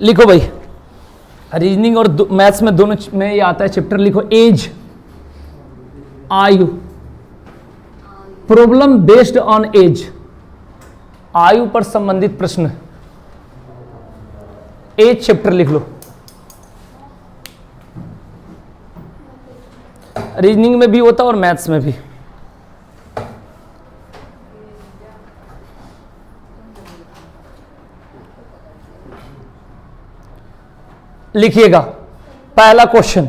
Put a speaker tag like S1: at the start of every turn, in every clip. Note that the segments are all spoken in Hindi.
S1: लिखो भाई, रीजनिंग और मैथ्स में दोनों में ये आता है चैप्टर। लिखो एज, आयु, प्रॉब्लम बेस्ड ऑन एज, आयु पर संबंधित प्रश्न। एज चैप्टर लिख लो। रीजनिंग में भी होता है और मैथ्स में भी। लिखिएगा पहला क्वेश्चन,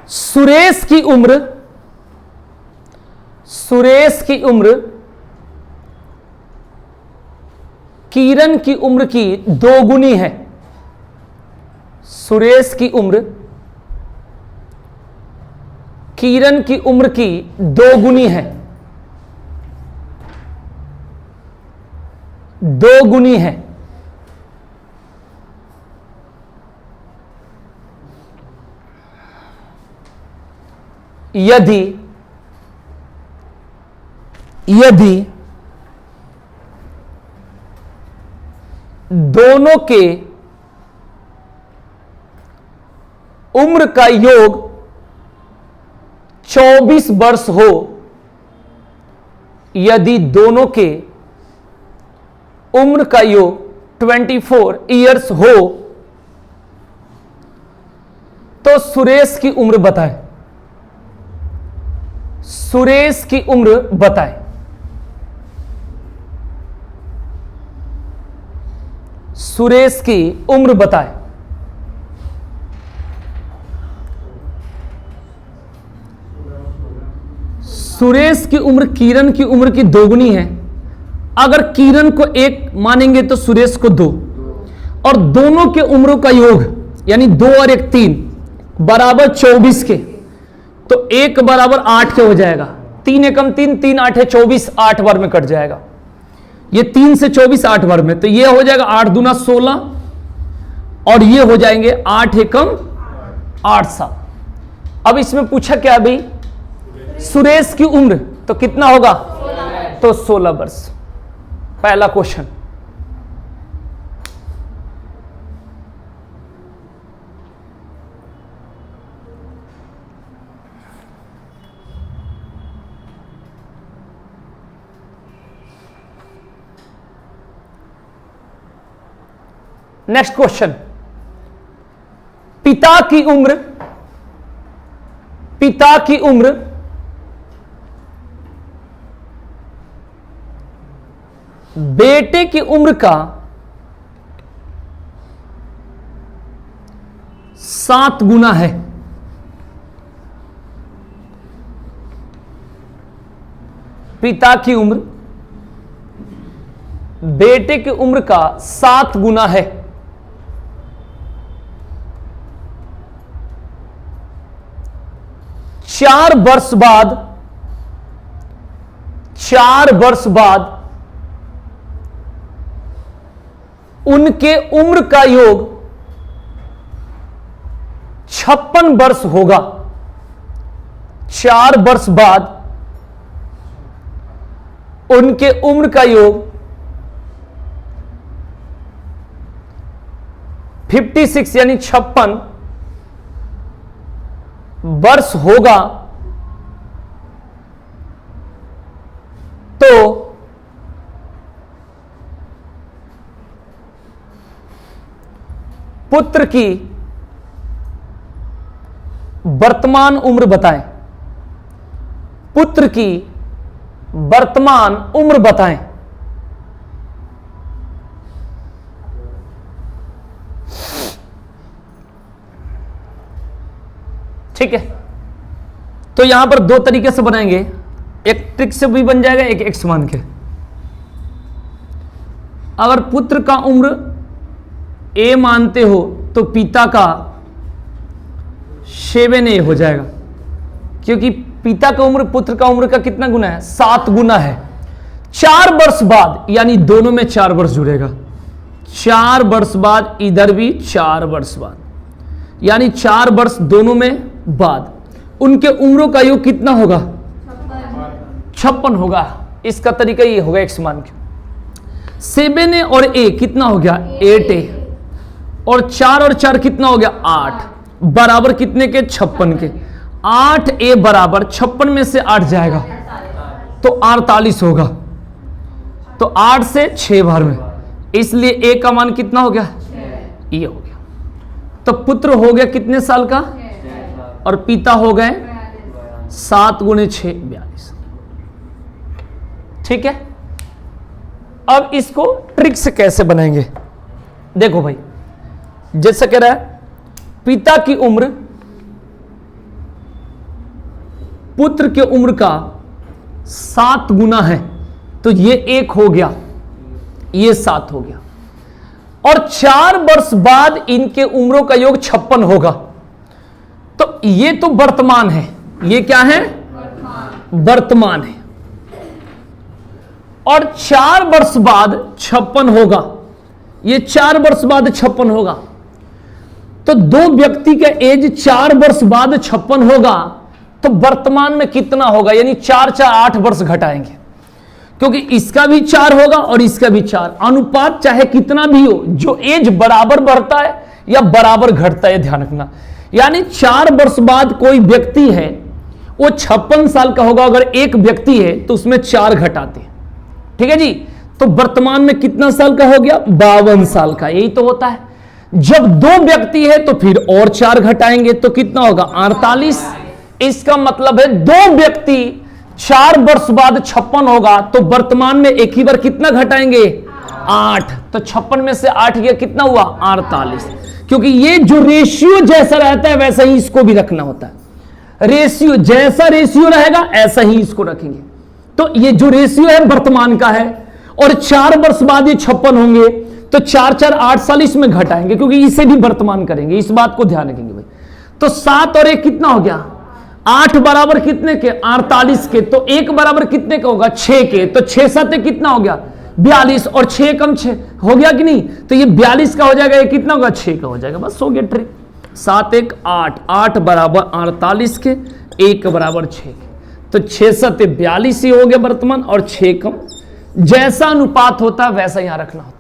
S1: सुरेश की उम्र किरण की उम्र की दोगुनी है। सुरेश की उम्र किरण की उम्र की दोगुनी है, दोगुनी है। यदि दोनों के उम्र का योग 24 वर्ष हो, यदि दोनों के उम्र का योग 24 इयर्स हो, तो सुरेश की उम्र बताएं। सुरेश की उम्र बताएं। सुरेश की उम्र बताएं। सुरेश की उम्र किरण की उम्र की दोगुनी है। अगर किरण को 1 मानेंगे तो सुरेश को 2, और दोनों के उम्रों का योग यानी 2 और 1 3 बराबर 24 के, तो 1 बराबर 8 के हो जाएगा। 3 एकम 3, 3 8 है 24, 8 बार में कट जाएगा। ये 3 से 24 8 बार में, तो ये हो जाएगा 8 दूना 16, और ये हो जाएंगे 8 एकम 8 7। अब इसमें पूछा क्या भाई, सुरेश की उम्र तो कितना होगा, तो 16 वर्ष। पहला क्वेश्चन। नेक्स्ट क्वेश्चन, पिता की उम्र बेटे की उम्र का 7 गुना है। पिता की उम्र बेटे की उम्र का 7 गुना है। चार वर्ष बाद उनके उम्र का योग 56 वर्ष होगा। 4 वर्ष बाद उनके उम्र का योग 56 यानी 56 वर्ष होगा। तो पुत्र की वर्तमान उम्र बताएं। पुत्र की वर्तमान उम्र बताएं। ठीक है, तो यहां पर 2 तरीके से बनाएंगे, एक ट्रिक से भी बन जाएगा, एक एक्स मान के। अगर पुत्र का उम्र ए मानते हो तो पिता का 7A हो जाएगा, क्योंकि पिता का उम्र पुत्र का उम्र का कितना गुना है, 7 गुना है। 4 वर्ष बाद यानी दोनों में 4 वर्ष जुड़ेगा। 4 वर्ष बाद इधर भी 4 वर्ष बाद, यानी 4 वर्ष दोनों में बाद उनके उम्रों का योग कितना होगा, 56 होगा। इसका तरीका ये होगा एक्स मान के। 7a और a कितना हो गया 8a, और 4 और 4 कितना हो गया 8, बराबर कितने के 56 के। 8a बराबर 56 में से 8 जाएगा तो 48 होगा, तो 8 से 6 बार में, इसलिए a का मान कितना हो गया ये हो गया। तो पुत्र हो गया कितने साल का और पिता हो गए 7 गुणे 6 42। ठीक है, अब इसको ट्रिक से कैसे बनाएंगे, देखो भाई, जैसा कह रहा है पिता की उम्र पुत्र के उम्र का 7 गुना है, तो ये 1 हो गया, ये 7 हो गया, और 4 वर्ष बाद इनके उम्रों का योग 56 होगा। तो ये तो वर्तमान है, ये क्या है वर्तमान है, और 4 वर्ष बाद 56 होगा, ये 4 वर्ष बाद 56 होगा। तो दो व्यक्ति का एज 4 वर्ष बाद 56 होगा, तो वर्तमान में कितना होगा, यानी 4 4 8 वर्ष घटाएंगे, क्योंकि इसका भी 4 होगा और इसका भी 4। अनुपात चाहे कितना भी हो, जो एज बराबर बढ़ता है या बराबर घटता है, ध्यान रखना। यानी 4 वर्ष बाद कोई व्यक्ति है वो 56 साल का होगा, अगर एक व्यक्ति है तो उसमें 4 घटाते हैं। ठीक है जी, तो वर्तमान में कितना साल का हो गया 52 साल का, यही तो होता है। जब 2 व्यक्ति है तो फिर और 4 घटाएंगे तो कितना होगा 48। इसका मतलब है 2 व्यक्ति 4 वर्ष बाद 56 होगा, तो वर्तमान में एक ही बार कितना घटाएंगे 8, तो 56 में से 8 गया कितना हुआ 48। क्योंकि ये जो रेशियो जैसा रहता है वैसा ही इसको भी रखना होता है, रेशियो जैसा रेशियो रहेगा ऐसा ही इसको रखेंगे। तो ये जो रेशियो है वर्तमान का है, और 4 वर्ष बाद ये 56 होंगे, तो 4 4 8 साल इसमें घटाएंगे, क्योंकि इसे भी वर्तमान करेंगे, इस बात को ध्यान रखेंगे भाई। तो 7 और 1 कितना हो गया 8 बराबर कितने के 48 के, तो 1 बराबर कितने का होगा 6 के, तो 6 7 कितना हो गया 42, और 6 कम 6 हो गया कि नहीं, तो ये 42 का हो जाएगा, ये कितना होगा 6 का हो जाएगा, बस हो गया ट्रिक। 7 1 8, 8 बराबर 48 के, 1 बराबर 6 के, तो 6 7 42 ही हो गया वर्तमान, और 6 कम। जैसा अनुपात होता है वैसा यहां रखना होता है।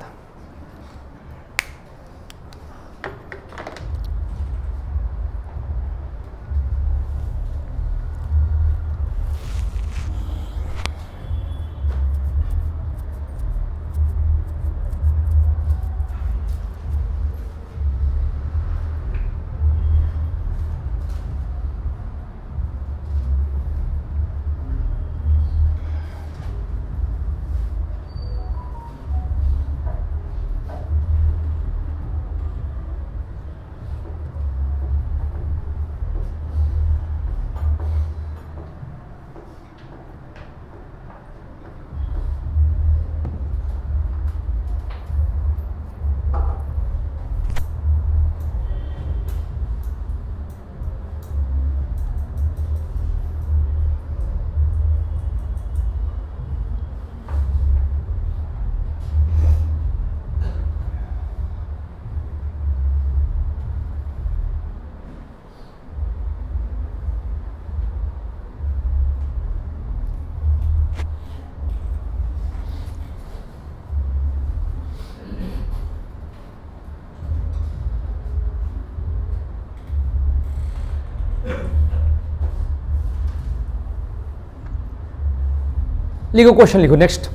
S1: लिखो क्वेश्चन लिखो नेक्स्ट।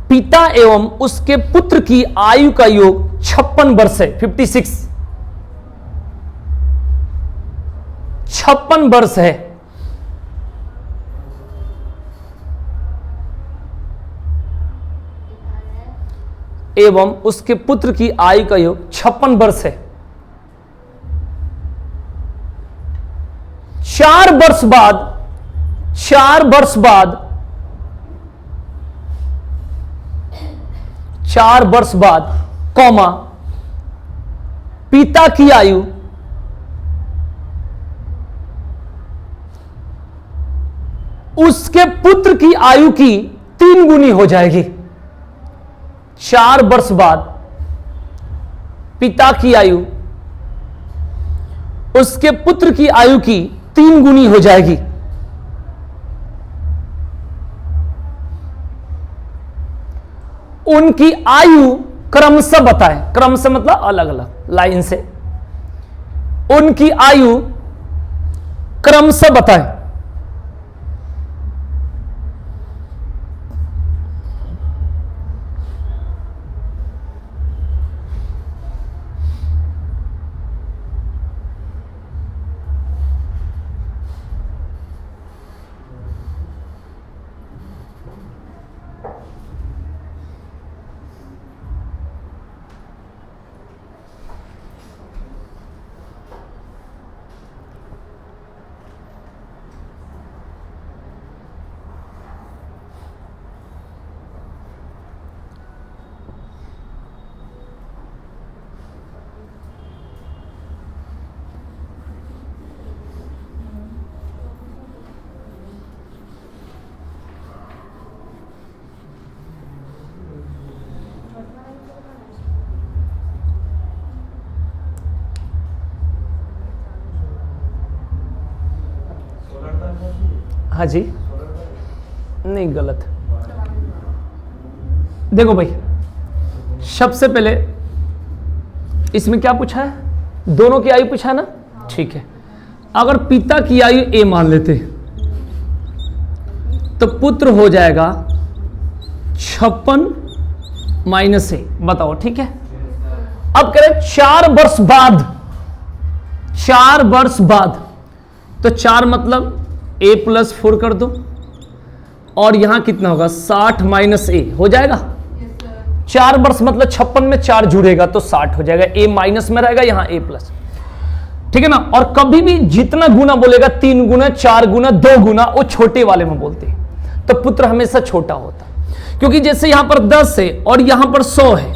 S1: पिता एवं उसके पुत्र की आयु का योग 56 वर्ष है, 56 वर्ष है। एवं उसके पुत्र की आयु का योग 56 वर्ष है। 4 वर्ष बाद 4 वर्ष बाद 4 वर्ष बाद कौमा पिता की आयु उसके पुत्र की आयु की 3 गुनी हो जाएगी। 4 वर्ष बाद पिता की आयु उसके पुत्र की आयु की 3 गुनी हो जाएगी। उनकी आयु क्रमशः बताएं। क्रमशः मतलब अलग अलग लाइन से, उनकी आयु क्रमशः बताएं। हाँ जी, नहीं गलत। देखो भाई, सबसे पहले इसमें क्या पूछा है? दोनों की आयु पूछा है ना, ठीक है। अगर पिता की आयु ए मान लेते तो पुत्र हो जाएगा 56 माइनस ए, बताओ ठीक है। अब कह रहे 4 वर्ष बाद, 4 वर्ष बाद, तो 4 मतलब a प्लस 4 कर दो, और यहां कितना होगा 60 माइनस ए हो जाएगा। 4 वर्ष मतलब 56 में 4 जुड़ेगा तो 60 हो जाएगा। a माइनस में रहेगा, यहां a प्लस, ठीक है ना। और कभी भी जितना गुना बोलेगा 3 गुना, 4 गुना, 2 गुना, वो छोटे वाले में बोलते हैं, तो पुत्र हमेशा छोटा होता है। क्योंकि जैसे यहां पर 10 है और यहां पर 100 है,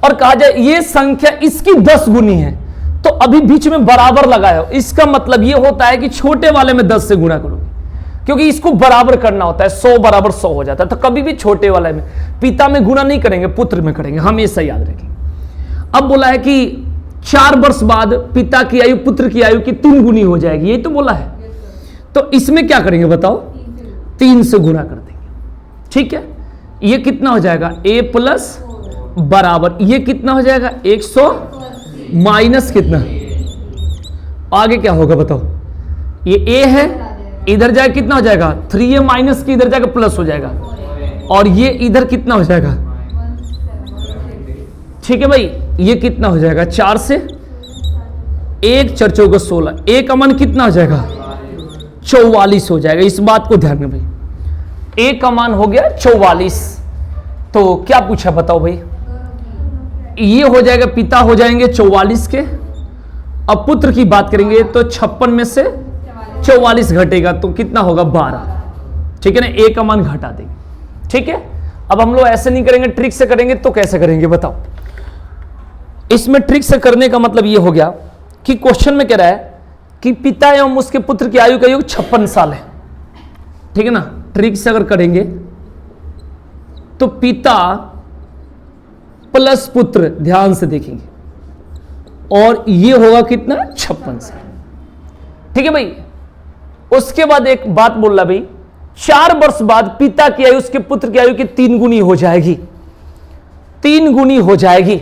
S1: और कहा जाए ये संख्या इसकी 10 गुनी है, तो अभी बीच में बराबर लगाया हो, इसका मतलब ये होता है कि छोटे वाले में 10 से गुणा करोगे, क्योंकि इसको बराबर करना होता है। 100 बराबर 100 हो जाता है, तो कभी भी छोटे वाले में, पिता में गुणा नहीं करेंगे, पुत्र में करेंगे, हमेशा याद रखेंगे। अब बोला है कि 4 वर्ष बाद पिता की आयु पुत्र की आयु की 3 गुनी हो जाएगी, यही तो बोला है। तो इसमें क्या करेंगे बताओ? 3 से गुणा कर देंगे, ठीक है। ये कितना हो जाएगा? a प्लस बराबर, ये कितना हो जाएगा? 100 माइनस कितना, आगे क्या होगा बताओ? ये a है, इधर जाए कितना हो जाएगा? 3a माइनस की इधर जाकर प्लस हो जाएगा, और ये इधर कितना हो जाएगा? ठीक है भाई, ये कितना हो जाएगा? 4 से 1 4 चौका 16, 1 का मान कितना हो जाएगा? 44 हो जाएगा। इस बात को ध्यान में भाई, 1 का मान हो गया 44। तो क्या पूछा बताओ भाई? ये हो जाएगा, पिता हो जाएंगे 44 के, अब पुत्र की बात करेंगे तो 56 में से 44 घटेगा तो कितना होगा? 12, ठीक है ना। 1 का मान घटा देंगे, ठीक है। अब हम लोग ऐसे नहीं करेंगे, ट्रिक से करेंगे। तो कैसे करेंगे बताओ? इसमें ट्रिक से करने का मतलब ये हो गया कि क्वेश्चन में कह रहा है कि पिता एवं उसके पुत्र की आयु का योग 56 साल है, ठीक है ना। ट्रिक से अगर करेंगे तो पिता प्लस पुत्र, ध्यान से देखेंगे, और ये होगा कितना? 56 साल, ठीक है भाई। उसके बाद एक बात बोल रहा भाई, 4 वर्ष बाद पिता की आयु उसके पुत्र की आयु की 3 गुनी हो जाएगी, 3 गुनी हो जाएगी,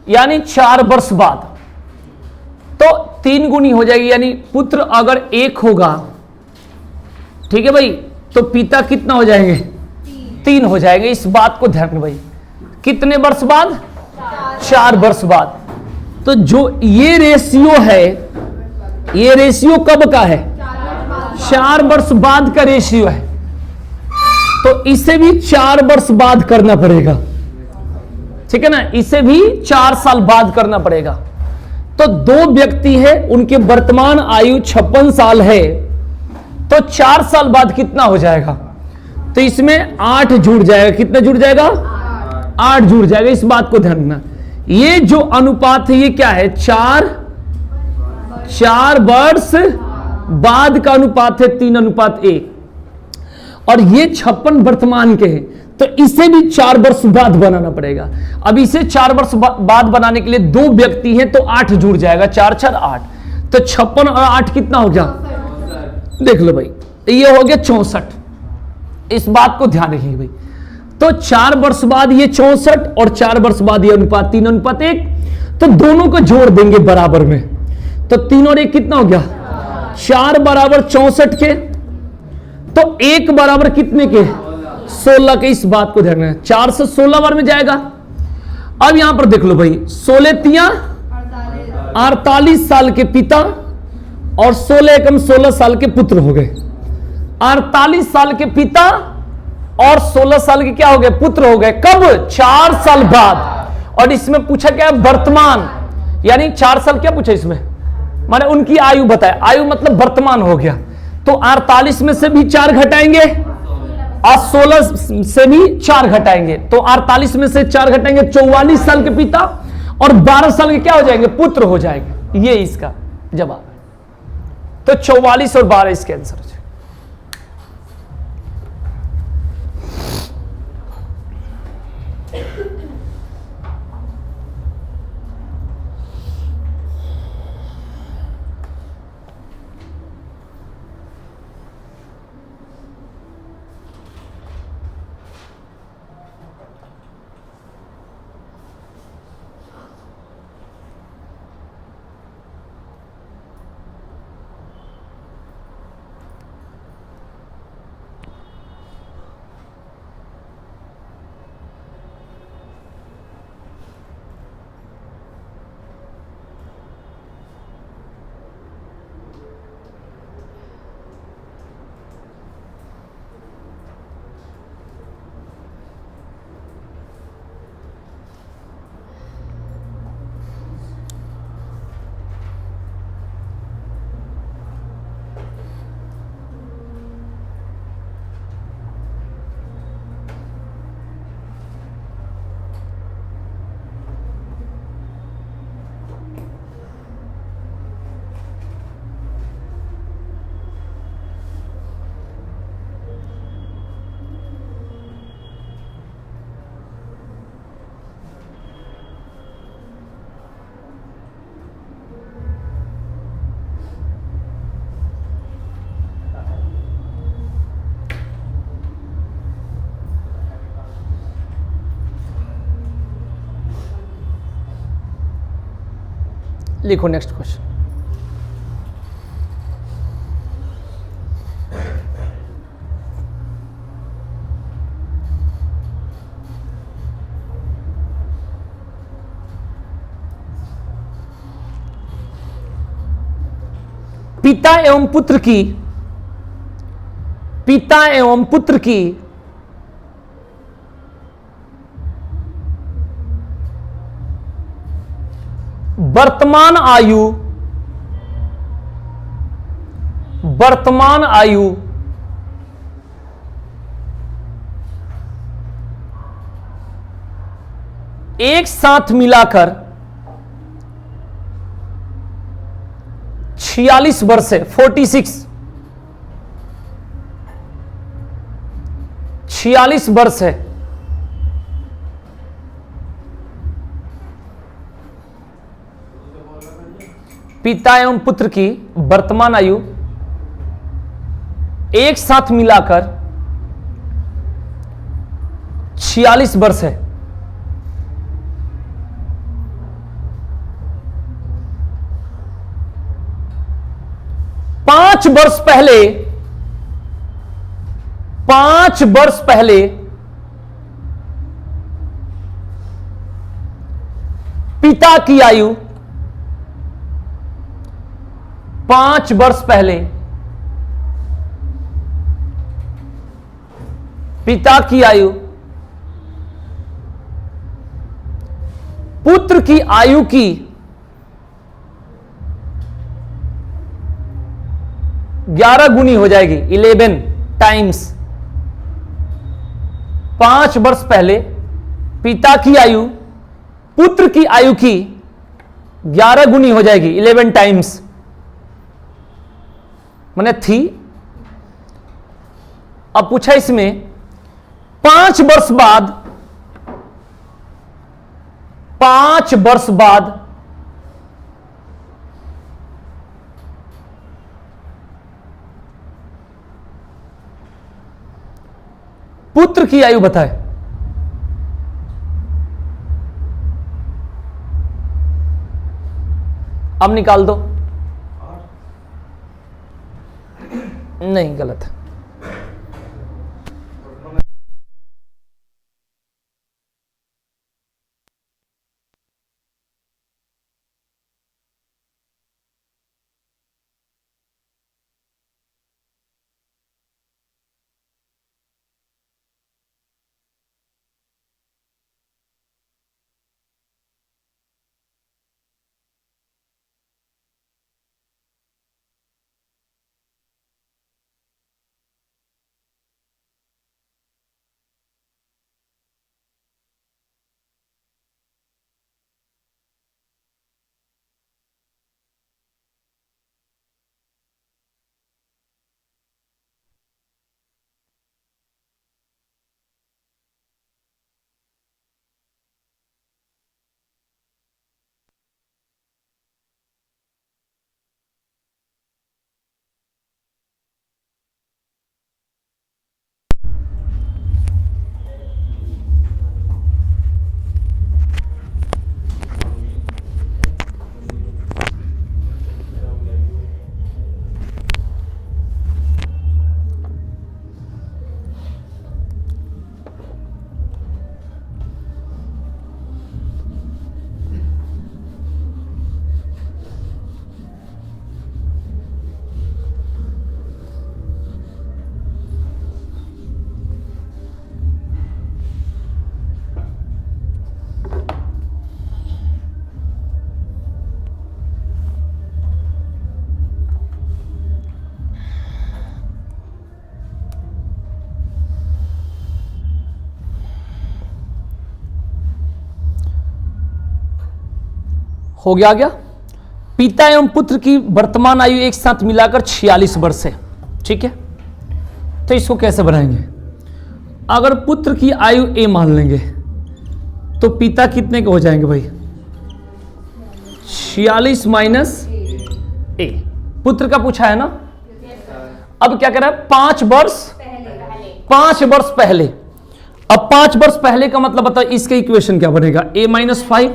S1: यानी 4 वर्ष बाद तो 3 गुनी हो जाएगी। यानी पुत्र अगर 1 होगा, ठीक है भाई, तो पिता कितना हो जाएंगे? 3 हो जाएंगे। इस बात को ध्यान में भाई, कितने वर्ष बाद? 4 वर्ष बाद। तो जो ये रेशियो है, ये रेशियो कब का है? 4 वर्ष बाद का रेशियो है, तो इसे भी 4 वर्ष बाद करना पड़ेगा, ठीक है ना। इसे भी 4 साल बाद करना पड़ेगा। तो 2 व्यक्ति है, उनके वर्तमान आयु 56 साल है, तो 4 साल बाद कितना हो जाएगा? तो इसमें 8 जुड़ जाएगा। कितना जुड़ जाएगा? 8 जुड़ जाएगा। इस बात को ध्यान रखना। ये जो अनुपात है ये क्या है? 4 वर्ष बाद का अनुपात है 3:1, और ये 56 वर्तमान के हैं, तो इसे भी 4 वर्ष बाद बनाना पड़ेगा। अब इसे 4 वर्ष बाद बनाने के लिए 2 व्यक्ति हैं, तो 8 जुड़ जाएगा, 4 4 8, तो 56 और 8 कितना हो गया? देख लो भाई, ये हो गया 64। इस बात को ध्यान रखिए भाई। तो 4 वर्ष बाद ये 64 और 4 वर्ष बाद ये अनुपात 3:1, तो दोनों को जोड़ देंगे बराबर में, तो 3 और 1 कितना हो गया 4 बराबर 64 के, तो 1 बराबर कितने के 16 के। इस बात को ध्यान रखना, 4 से 16 बार में जाएगा। अब यहां पर देख लो भाई, 16 तिया 48 साल के पिता और 16 एकम 16 साल के पुत्र हो गए। 48 साल के पिता और 16 साल के क्या हो गए पुत्र हो गए। कब 4 साल बाद। और इसमें पूछा क्या है वर्तमान, यानी 4 साल क्या पूछा इसमें, माने उनकी आयु बताए, आयु मतलब वर्तमान हो गया। तो 48 में से भी 4 घटाएंगे और 16 से भी 4 घटाएंगे, तो 48 में से 4 घटाएंगे 44 साल के पिता और 12 साल के क्या हो जाएंगे पुत्र हो जाएंगे। ये इसका जवाब है। तो 44 और 12 इसके आंसर है। लिखो नेक्स्ट क्वेश्चन। पिता एवं पुत्र की वर्तमान आयु एक साथ मिलाकर 46 वर्ष है। 46 वर्ष है। पिता एवं पुत्र की वर्तमान आयु एक साथ मिलाकर 46 वर्ष है। पांच वर्ष पहले पिता की आयु 5 वर्ष पहले पिता की आयु पुत्र की आयु की 11 गुनी हो जाएगी, 11 टाइम्स। 5 वर्ष पहले पिता की आयु पुत्र की आयु की 11 गुनी हो जाएगी, 11 टाइम्स मैंने थी। अब पूछा इसमें 5 वर्ष बाद पुत्र की आयु बताए। अब निकाल दो। नहीं, गलत है। हो गया। पिता एवं पुत्र की वर्तमान आयु एक साथ मिलाकर 46 वर्ष है। ठीक है, तो इसको कैसे बनाएंगे? अगर पुत्र की आयु ए मान लेंगे तो पिता कितने के हो जाएंगे भाई? 46 माइनस ए। पुत्र का पूछा है ना। अब क्या कह रहा है? 5 वर्ष पहले। अब 5 वर्ष पहले का मतलब बताओ, इसका इक्वेशन क्या बनेगा? a minus 5।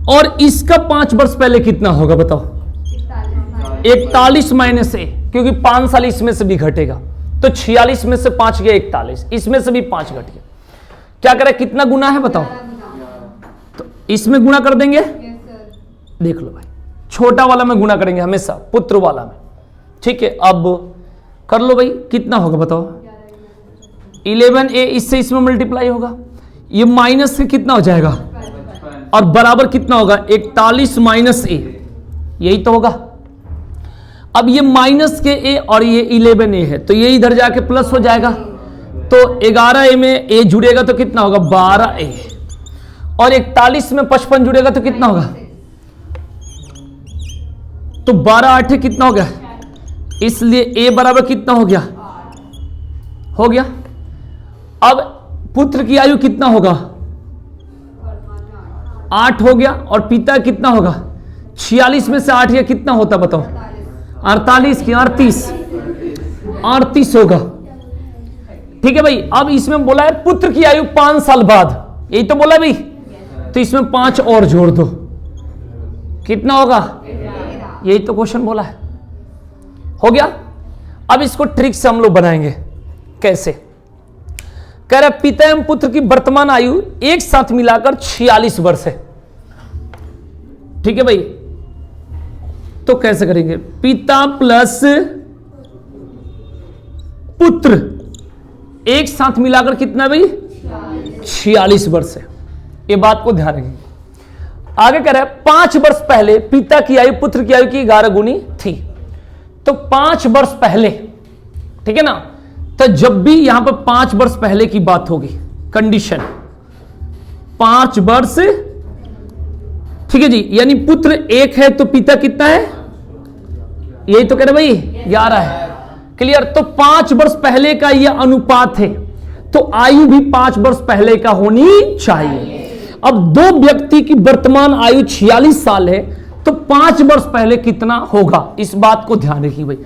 S1: और इसका 5 वर्ष पहले कितना होगा बताओ? 41 माइनस ए, क्योंकि 5 साल इसमें से भी घटेगा, तो 46 में से 5 गया 41, इसमें से भी 5 घट गया। क्या करें? कितना गुना है बताओ? तो इसमें गुना कर देंगे। देख लो भाई, छोटा वाला में गुना करेंगे हमेशा, पुत्र वाला में। ठीक है, अब कर लो भाई, कितना होगा बताओ? 11a इससे इसमें मल्टीप्लाई होगा, ये माइनस से कितना हो जाएगा? और बराबर कितना होगा? 41 माइनस ए, यही तो होगा। अब ये माइनस के ए और ये 11a है, तो ये इधर जाके प्लस हो जाएगा, तो 11a में ए जुड़ेगा तो कितना होगा? 12a। और 41 में 55 जुड़ेगा तो कितना होगा? तो 12 8 कितना हो गया? इसलिए ए बराबर कितना हो गया? हो गया। अब पुत्र की आयु कितना होगा? 8 हो गया। और पिता कितना होगा? 46 में से 8 या कितना होता बताओ? 48 की 38 होगा। ठीक है भाई। अब इसमें बोला है पुत्र की आयु 5 साल बाद, यही तो बोला भाई, तो इसमें 5 और जोड़ दो, कितना होगा? यही तो क्वेश्चन बोला है। हो गया। अब इसको ट्रिक से हम लोग बनाएंगे। कैसे? कह रहा पिता एवं पुत्र की वर्तमान आयु एक साथ मिलाकर 46 वर्ष है। ठीक है भाई, तो कैसे करेंगे? पिता प्लस पुत्र एक साथ मिलाकर कितना भाई? 46 वर्ष है। ये बात को ध्यान रखेंगे। आगे कह रहा है 5 वर्ष पहले पिता की आयु पुत्र की आयु की 11 गुनी थी। तो 5 वर्ष पहले, ठीक है ना, तो जब भी यहां पर 5 वर्ष पहले की बात होगी, कंडीशन 5 वर्ष, ठीक है जी, यानी पुत्र 1 है तो पिता कितना है? यही तो कह रहे भाई 11 है। क्लियर? तो 5 वर्ष पहले का यह अनुपात है, तो आयु भी 5 वर्ष पहले का होनी चाहिए। अब दो व्यक्ति की वर्तमान आयु 46 साल है, तो 5 वर्ष पहले कितना होगा, इस बात को ध्यान रखिए भाई।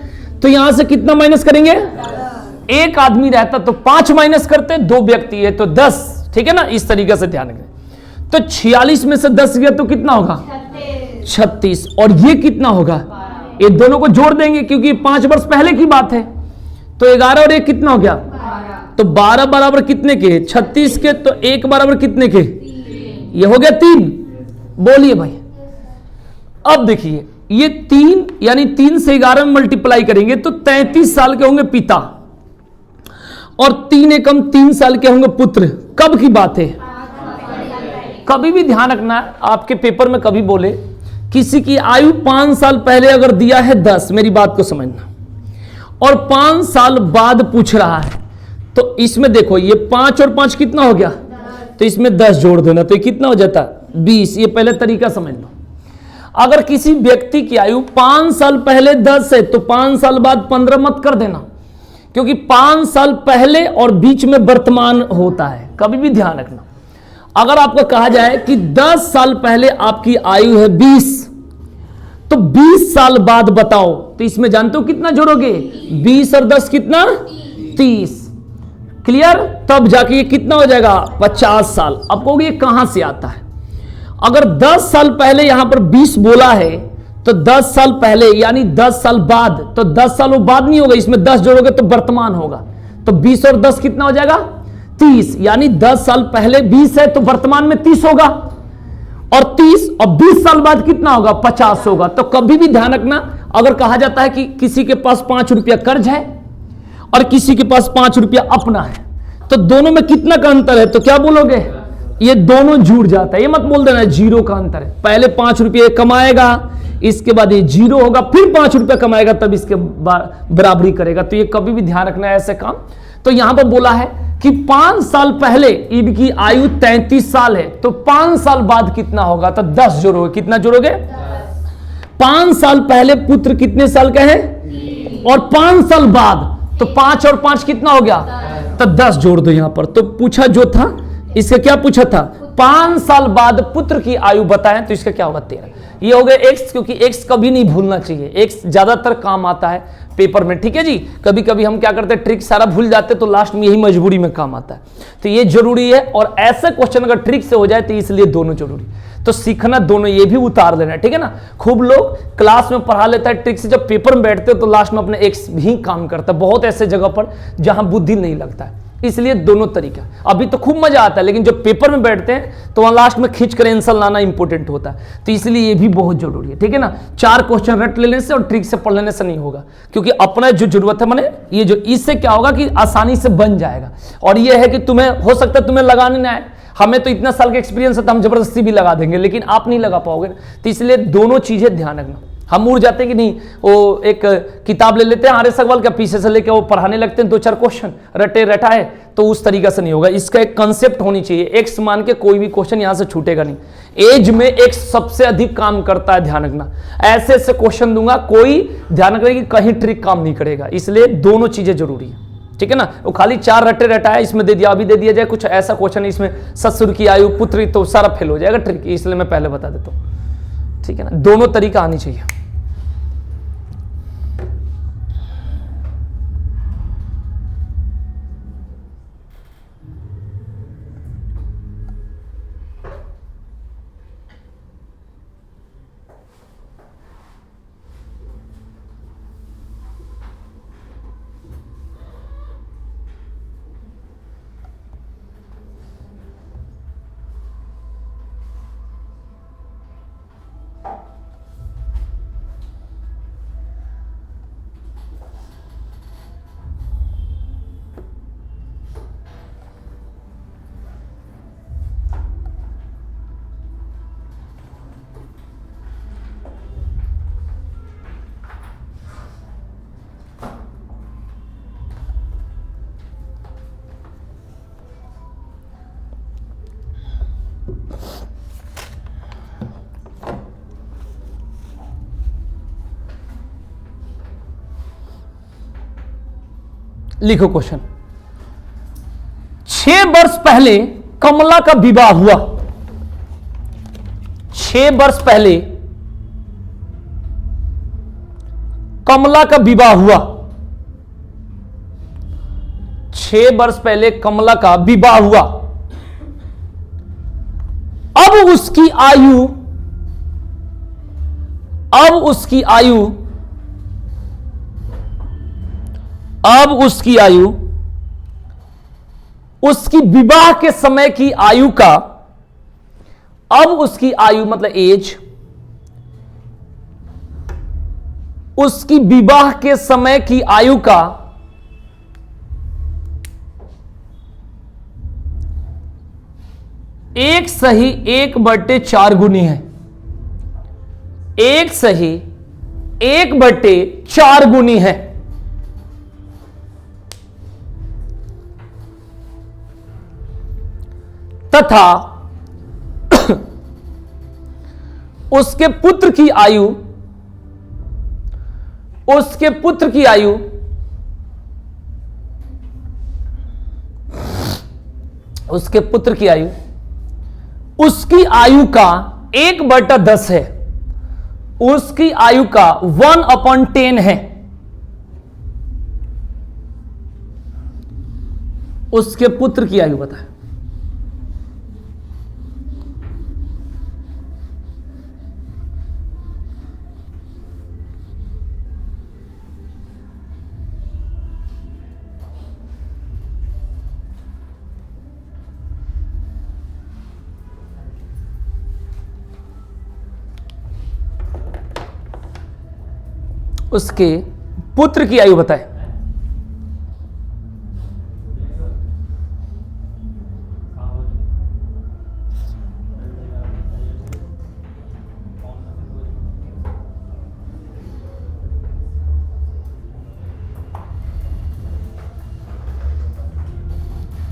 S1: तो यहां से कितना माइनस करेंगे? एक आदमी रहता तो 5 माइनस करते, 2 व्यक्ति है तो 10। ठीक है ना, इस तरीके से ध्यान रखें। तो 46 में से 10 गया तो कितना होगा? 36 और ये कितना होगा, ये दोनों को जोड़ देंगे क्योंकि 5 वर्ष पहले की बात है। तो 11 और 1 कितना हो गया, तो 12 बराबर कितने के, 36 के, तो 1 बराबर कितने के, ये हो गया 3। बोलिए भाई, अब देखिए ये 3 यानी 3 से 11 में मल्टीप्लाई करेंगे तो 33 साल के होंगे पिता और 3 एकम 3 साल के होंगे पुत्र। कब की बात है, कभी भी ध्यान रखना, आपके पेपर में कभी बोले किसी की आयु 5 साल पहले अगर दिया है 10, मेरी बात को समझना, और 5 साल बाद पूछ रहा है, तो इसमें देखो ये 5 और 5 कितना हो गया, तो इसमें 10 जोड़ देना, तो ये कितना हो जाता, 20। ये पहले तरीका समझ लो। अगर किसी व्यक्ति की आयु 5 साल पहले 10 है तो 5 साल बाद 15 मत कर देना, क्योंकि 5 साल पहले और बीच में वर्तमान होता है। कभी भी ध्यान रखना, अगर आपको कहा जाए कि 10 साल पहले आपकी आयु है 20, तो 20 साल बाद बताओ, तो इसमें जानते हो कितना जोड़ोगे, 20 और 10 कितना, 30। क्लियर, तब जाके ये कितना हो जाएगा, 50 साल। अब कहोगे ये कहां से आता है, अगर 10 साल पहले यहां पर 20 बोला है तो 10 साल पहले यानी 10 साल बाद, तो 10 साल वो बाद नहीं होगा, इसमें 10 जोड़ोगे तो वर्तमान होगा, तो 20 और 10 कितना हो जाएगा, 30। यानी 10 साल पहले 20 है तो वर्तमान में 30 होगा, और 30 और 20 साल बाद कितना होगा, 50 होगा। तो कभी भी ध्यान रखना, अगर कहा जाता है कि किसी के पास 5 रुपया कर्ज है और किसी के पास 5 रुपया अपना है, तो दोनों में कितना का अंतर है, तो क्या बोलोगे, ये दोनों जुड़ जाता है। ये मत बोल देना जीरो का अंतर है, पहले 5 रुपये कमाएगा, इसके बाद ये जीरो होगा, फिर 5 रुपया कमाएगा, तब इसके बराबरी करेगा। तो ये कभी भी ध्यान रखना है ऐसे काम। तो यहां पर बोला है कि 5 साल पहले इनकी आयु 33 साल है, तो 5 साल बाद कितना होगा, तो 10 जोड़ोगे, कितना जोड़ोगे, 5 साल पहले पुत्र कितने साल का है, और 5 साल बाद, तो 5 और 5 कितना हो गया, तो 10 जोड़ दो यहां पर। तो पूछा जो था, इसका क्या पूछा था, 5 साल बाद पुत्र की आयु बताएं, तो इसका क्या होगा, 13। ये हो गया एक्स, क्योंकि एक्स कभी नहीं भूलना चाहिए, एक्स ज्यादातर काम आता है पेपर में, ठीक है जी। कभी कभी हम क्या करते हैं, ट्रिक सारा भूल जाते हैं, तो लास्ट में यही मजबूरी में काम आता है। तो ये जरूरी है, और ऐसे क्वेश्चन अगर ट्रिक से हो जाए तो इसलिए दोनों जरूरी, तो सीखना दोनों, ये भी उतार लेना, ठीक है ना। खूब लोग क्लास में पढ़ा लेता है ट्रिक से, जब पेपर में बैठते हो तो लास्ट में अपने एक्स भी काम करता है, बहुत ऐसे जगह पर जहां बुद्धि नहीं लगता है, इसलिए दोनों तरीका। अभी तो खूब मजा आता है, लेकिन जब पेपर में बैठते हैं तो वहां लास्ट में खींच कर आंसर लाना इंपॉर्टेंट होता है, तो इसलिए ये भी बहुत जरूरी है, ठीक है ना। 4 क्वेश्चन रट लेने से और ट्रिक से पढ़ लेने से नहीं होगा, क्योंकि अपना जो जरूरत है, माने ये जो, इससे क्या होगा कि आसानी से बन जाएगा। और ये है कि तुम्हें हो सकता है तुम्हें लगाने ना आए, हमें तो इतना साल का एक्सपीरियंस है तो हम जबरदस्ती भी लगा देंगे, लेकिन आप नहीं लगा पाओगे। तो इसलिए दोनों चीजें ध्यान रखना। हम उड़ जाते हैं कि नहीं, वो एक किताब ले लेते हैं आर्य सगवाल का, पीछे से लेके वो पढ़ाने लगते हैं 2-4 क्वेश्चन रटे रटाए, तो उस तरीका से नहीं होगा। इसका एक कंसेप्ट होनी चाहिए, एक्स मान के कोई भी क्वेश्चन यहां से छूटेगा नहीं। एज में एक्स सबसे अधिक काम करता है, ध्यान रखना। ऐसे ऐसे क्वेश्चन दूंगा, कोई ध्यान रखना कि कहीं ट्रिक काम नहीं करेगा, इसलिए दोनों चीजें जरूरी है, ठीक है ना। वो खाली 4 रटे रटाए इसमें दे दिया, अभी दे दिया जाए कुछ ऐसा क्वेश्चन इसमें ससुर की आयु पुत्री, तो सारा फेल हो जाएगा ट्रिक, इसलिए मैं पहले बता देता हूं, ठीक है ना। दोनों तरीका आनी चाहिए। लिखो क्वेश्चन। 6 वर्ष पहले कमला का विवाह हुआ। 6 वर्ष पहले कमला का विवाह हुआ। 6 वर्ष पहले कमला का विवाह हुआ। अब उसकी आयु अब उसकी आयु उसकी विवाह के समय की आयु का, अब उसकी आयु मतलब एज, उसकी विवाह के समय की आयु का एक सही 1/4 गुनी है। 1 सही 1/4 गुनी है। तथा उसके पुत्र की आयु उसकी आयु का 1/10 है। उसकी आयु का 1/10 है। उसके पुत्र की आयु बताए। उसके पुत्र की आयु बताए।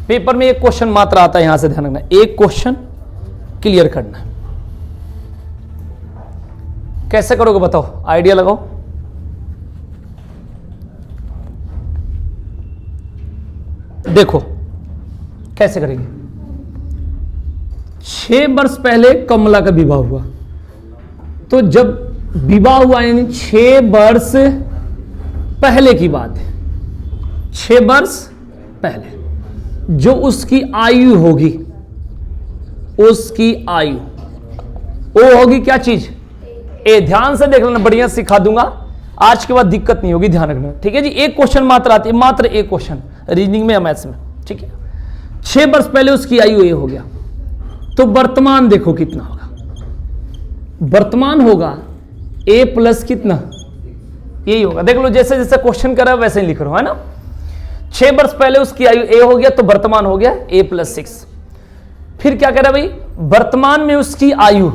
S1: पेपर में एक क्वेश्चन मात्र आता है, यहां से ध्यान रखना, एक क्वेश्चन क्लियर करना है। कैसे करोगे बताओ, आइडिया लगाओ। देखो कैसे करेंगे। 6 वर्ष पहले कमला का विवाह हुआ, तो जब विवाह हुआ यानी 6 वर्ष पहले की बात है। 6 वर्ष पहले जो उसकी आयु होगी, उसकी आयु वो होगी क्या चीज, ए। ध्यान से देख लेना, बढ़िया सिखा दूंगा, आज के बाद दिक्कत नहीं होगी, ध्यान रखना, ठीक है जी। एक क्वेश्चन मात्र आती है, मात्र एक क्वेश्चन रीजनिंग में या मैथ्स में, ठीक है। 6 वर्ष पहले उसकी आयु ये हो गया, तो वर्तमान देखो कितना होगा। वर्तमान होगा a प्लस कितना, यही होगा। देख लो, जैसे जैसे क्वेश्चन कर रहा है वैसे ही लिख रहा हूं, है ना। 6 वर्ष पहले उसकी आयु a हो गया, तो वर्तमान हो गया a + 6। फिर क्या कह रहा है भाई, वर्तमान में उसकी आयु,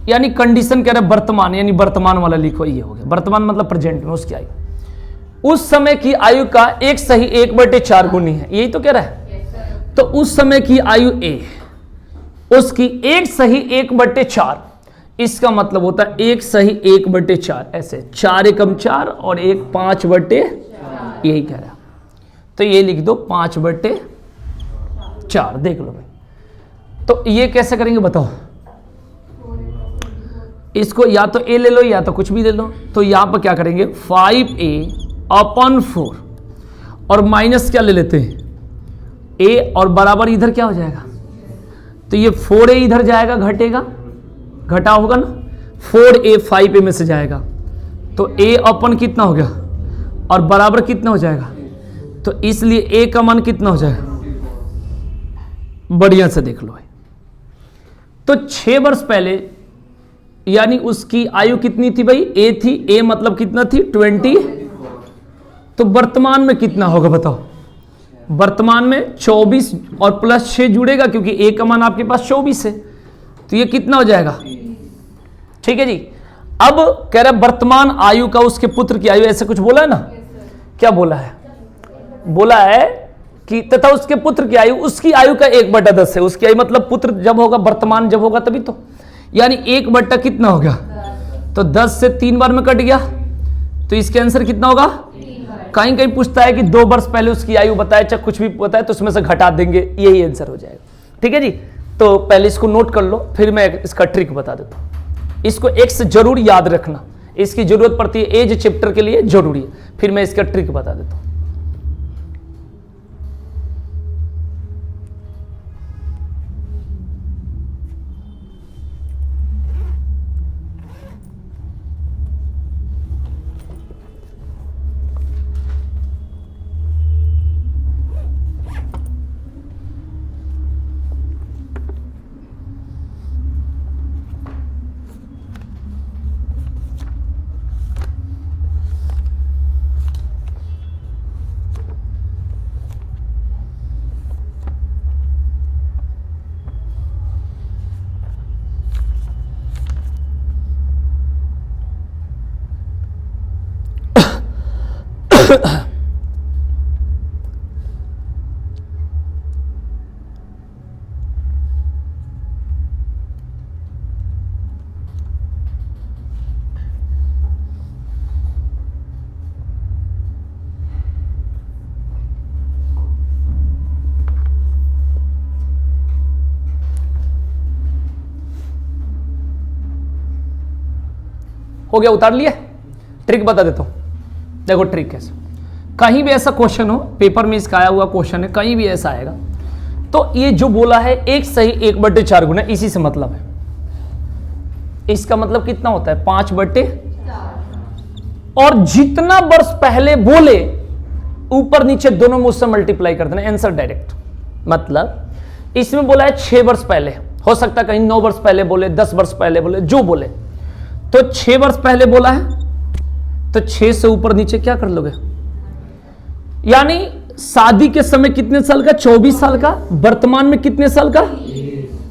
S1: यानी कंडीशन कह रहा है वर्तमान, यानी वर्तमान वाला लिखो, ये हो गया। वर्तमान मतलब प्रेजेंट में उसकी आयु, उस समय की आयु का 1 सही 1/4 गुनी है, यही तो कह रहा है। तो उस समय की आयु a, उसकी 1 सही 1/4, इसका मतलब होता है 1 सही 1/4, ऐसे 4 एकम 4 और 1 5/, यही कह रहा है। तो ये लिख दो 5/4, देख लो भाई। तो ये कैसे करेंगे बताओ, इसको या तो a ले लो या तो कुछ भी ले लो। तो यहां पर क्या करेंगे, 5a/4 और माइनस क्या ले लेते हैं a, और बराबर इधर क्या हो जाएगा, तो ये 4a इधर जाएगा, घटेगा, घटा होगा ना, 4a 5a में से जाएगा, तो a अपन कितना हो गया और बराबर कितना हो जाएगा, तो इसलिए a का मान कितना हो जाएगा, बढ़िया से देख लो भाई। तो 6 वर्ष पहले यानी उसकी आयु कितनी थी भाई, a थी, a मतलब कितना थी 20, तो वर्तमान में कितना होगा बताओ। वर्तमान में 24 और प्लस 6 जुड़ेगा, क्योंकि a का मान आपके पास 24 है, तो ये कितना हो जाएगा, ठीक है जी। अब कह रहा है वर्तमान आयु का उसके पुत्र की आयु, ऐसे कुछ बोला है ना, क्या बोला है, बोला है कि तथा उसके पुत्र की आयु, उसकी आयु का 1/10 है। उसकी आयु मतलब पुत्र जब होगा, वर्तमान जब होगा तभी तो, यानी 1 कितना हो गया, तो 10 से 3 बार में कट गया, तो इसके आंसर कितना होगा। कहीं कहीं पूछता है कि 2 वर्ष पहले उसकी आयु बताए, चाहे कुछ भी बताए, तो उसमें से घटा देंगे, यही आंसर हो जाएगा, ठीक है जी। तो पहले इसको नोट कर लो, फिर मैं इसका ट्रिक बता देता हूं। इसको एक्स जरूर याद रखना, इसकी जरूरत पड़ती है एज चैप्टर के लिए, जरूरी है। फिर मैं इसका ट्रिक बता देता हूं। हो गया, उतार लिया। ट्रिक बता देता हूं, देखो ट्रिक कैसे। कहीं भी ऐसा क्वेश्चन हो, पेपर में इसका आया हुआ क्वेश्चन है, कहीं भी ऐसा आएगा तो ये जो बोला है एक सही 1/4 गुना, इसी से मतलब है। इसका मतलब कितना होता है 5/4, और जितना वर्ष पहले बोले ऊपर नीचे दोनों में उससे मल्टीप्लाई कर देना, आंसर डायरेक्ट। मतलब इसमें बोला है 6 वर्ष पहले, हो सकता है कहीं 9 वर्ष पहले बोले, 10 वर्ष पहले बोले, जो बोले, तो 6 वर्ष पहले बोला है तो 6 से ऊपर नीचे क्या कर लोगे, यानी शादी के समय कितने साल का, 24 साल का, वर्तमान में कितने साल का,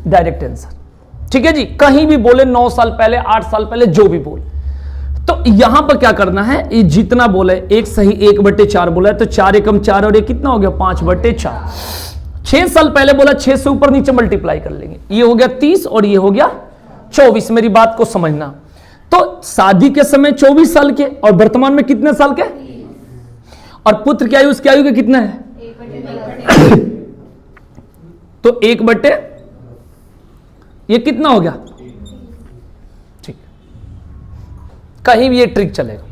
S1: डायरेक्ट आंसर। ठीक है जी, कहीं भी बोले 9 साल पहले, 8 साल पहले, जो भी बोले। तो यहां पर क्या करना है, ये जितना बोले एक सही 1/4 बोला है तो 4 एकम 4 और ये कितना हो गया 5/4। 6 साल पहले बोला, 6 से ऊपर नीचे मल्टीप्लाई कर लेंगे, ये हो गया 30 और ये हो गया 24। मेरी बात को समझना, तो शादी के समय 24 साल के और वर्तमान में कितने साल के, और पुत्र की आयु उसकी आयु के कितना है तो 1/, ये कितना हो गया। ठीक, कहीं भी ये ट्रिक चलेगा।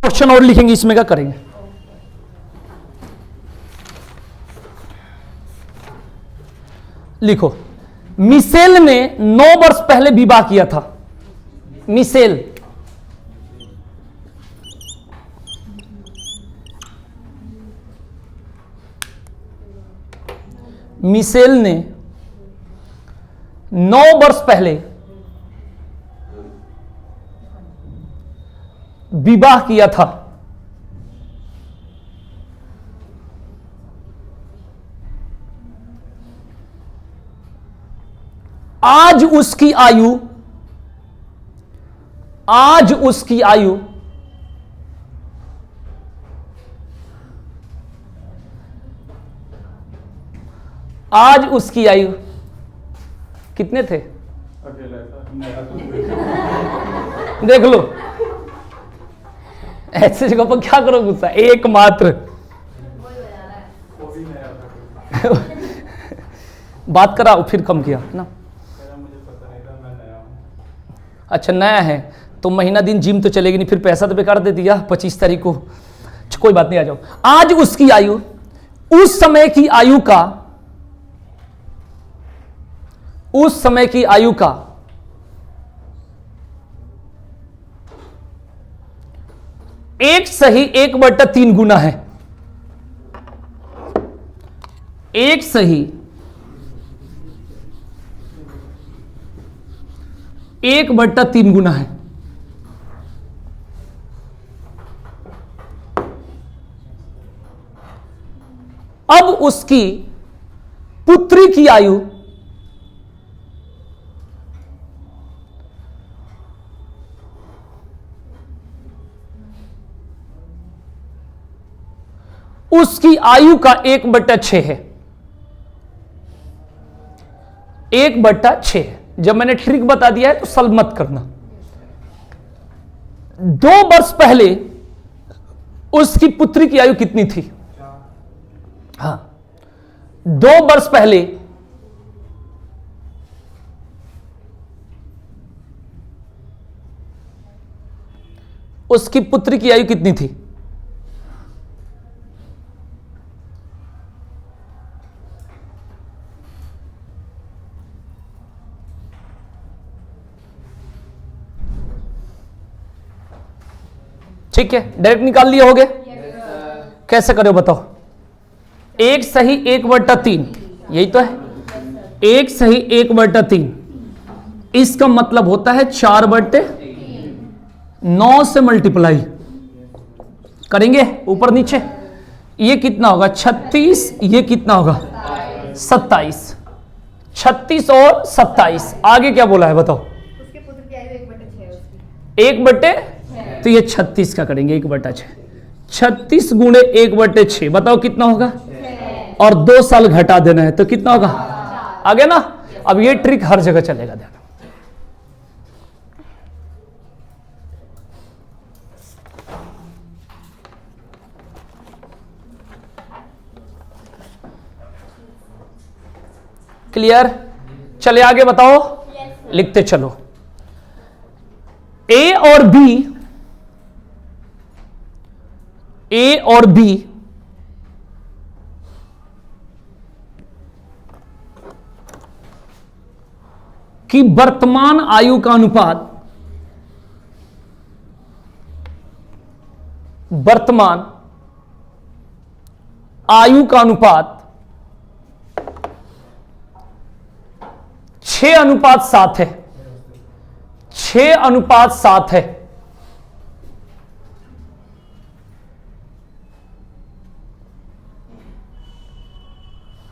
S1: क्वेश्चन और लिखेंगे, इसमें क्या करेंगे। लिखो, मिशेल ने 9 वर्ष पहले विवाह किया था। मिशेल ने 9 वर्ष पहले विवाह किया था। आज उसकी आयु कितने थे? देख लो, ऐसे जगह पर क्या करो गुस्सा, एकमात्र बात कराओ, फिर कम किया ना। अच्छा, नया है तो महीना दिन जिम तो चलेगी नहीं, फिर पैसा तो बेकार दे दिया 25 तारीख को। कोई बात नहीं, आ जाओ। आज उसकी आयु उस समय की आयु का 1/3 गुना है। 1/3 गुना है। अब उसकी पुत्री की आयु का 1/6 है। 1/6 है। जब मैंने ट्रिक बता दिया है तो सल्व मत करना। 2 वर्ष पहले उसकी पुत्री की आयु कितनी थी? हाँ, 2 वर्ष पहले उसकी पुत्री की आयु कितनी थी? ठीक है, डायरेक्ट निकाल लिए होगे? कैसे करो बताओ? 1/3, यही तो है। 1/3, इसका मतलब होता है 4/9 से मल्टीप्लाई करेंगे ऊपर नीचे। ये कितना होगा? 36। ये कितना होगा? 27। 36 और 27। आगे क्या बोला है बताओ?
S2: उसके पुत्र की आयु 1/6 है उसकी।
S1: 1/6, तो ये 36 का करेंगे 1/6। 36 गुणे 1/6 बताओ कितना होगा? और 2 साल घटा देना है तो कितना होगा? आ गया ना? अब ये ट्रिक हर जगह चलेगा। ध्यान, क्लियर? चले आगे बताओ। लिखते चलो। ए और बी की वर्तमान आयु का अनुपात, वर्तमान आयु का अनुपात 6:7 है। 6:7 है।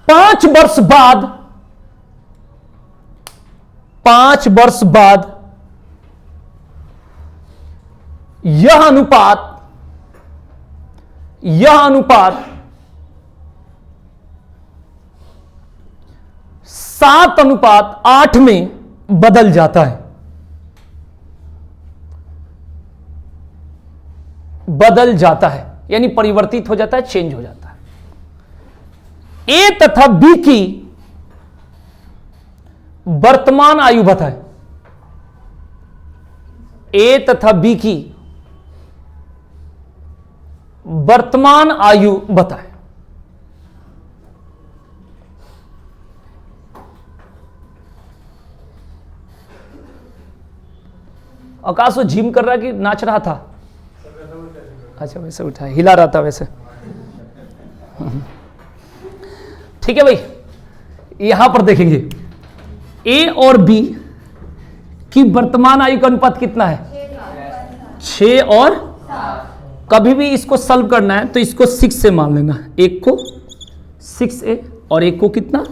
S1: 5 वर्ष बाद, 5 वर्ष बाद यह अनुपात 7:8 में बदल जाता है। बदल जाता है यानी परिवर्तित हो जाता है, चेंज हो जाता है। ए तथा बी की वर्तमान आयु बताएं। ए तथा बी की वर्तमान आयु बताएं। आकाश वो जिम कर रहा कि नाच रहा था? अच्छा वैसे उठा, हिला रहा था वैसे। ठीक है भाई, यहां पर देखेंगे ए और बी की वर्तमान आयु का अनुपात कितना है? 6 और कभी भी इसको सॉल्व करना है तो इसको 6 से मान लेना, एक को 6a और एक को कितना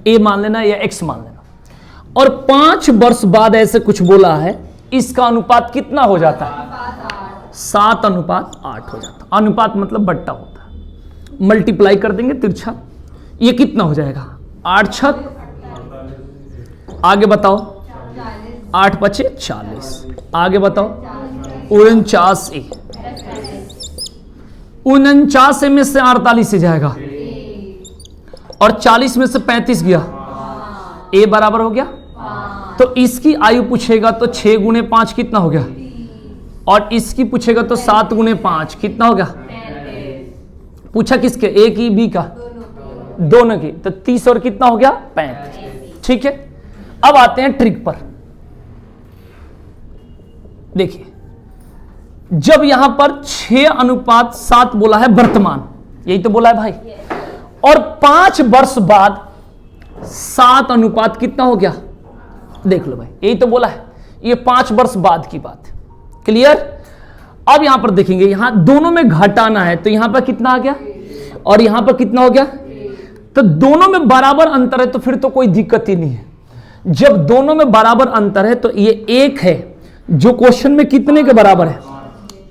S1: a मान लेना या x मान लेना। और 5 वर्ष बाद ऐसे कुछ बोला है, इसका अनुपात कितना हो जाता है? 7:8 हो जाता है। अनुपात मतलब बट्टा होता है, मल्टीप्लाई कर देंगे तिरछा, ये कितना हो जाएगा? 8 छक, आगे बताओ 8 पचे 40, आगे बताओ 49a, 49 में से 48 से जाएगा और 40 में से 35 गया, a बराबर हो गया। तो इसकी आयु पूछेगा तो 6 गुने 5 कितना हो गया, और इसकी पूछेगा तो 7 गुने 5 कितना हो गया। पूछा किसके? ए की बी का? दोनों की। तो 30 और कितना हो गया? 35। ठीक है, अब आते हैं ट्रिक पर। देखिए, जब यहां पर 6:7 बोला है वर्तमान, यही तो बोला है भाई, और 5 वर्ष बाद 7 कितना हो गया? देख लो भाई, यही तो बोला है, ये 5 वर्ष बाद की बात है। क्लियर? अब यहां पर देखेंगे, यहां दोनों में घटाना है तो यहां पर कितना आ गया और यहां पर कितना हो गया? तो दोनों में बराबर अंतर है तो फिर तो कोई दिक्कत ही नहीं है। जब दोनों में बराबर अंतर है तो ये 1 है जो क्वेश्चन में कितने के बराबर है?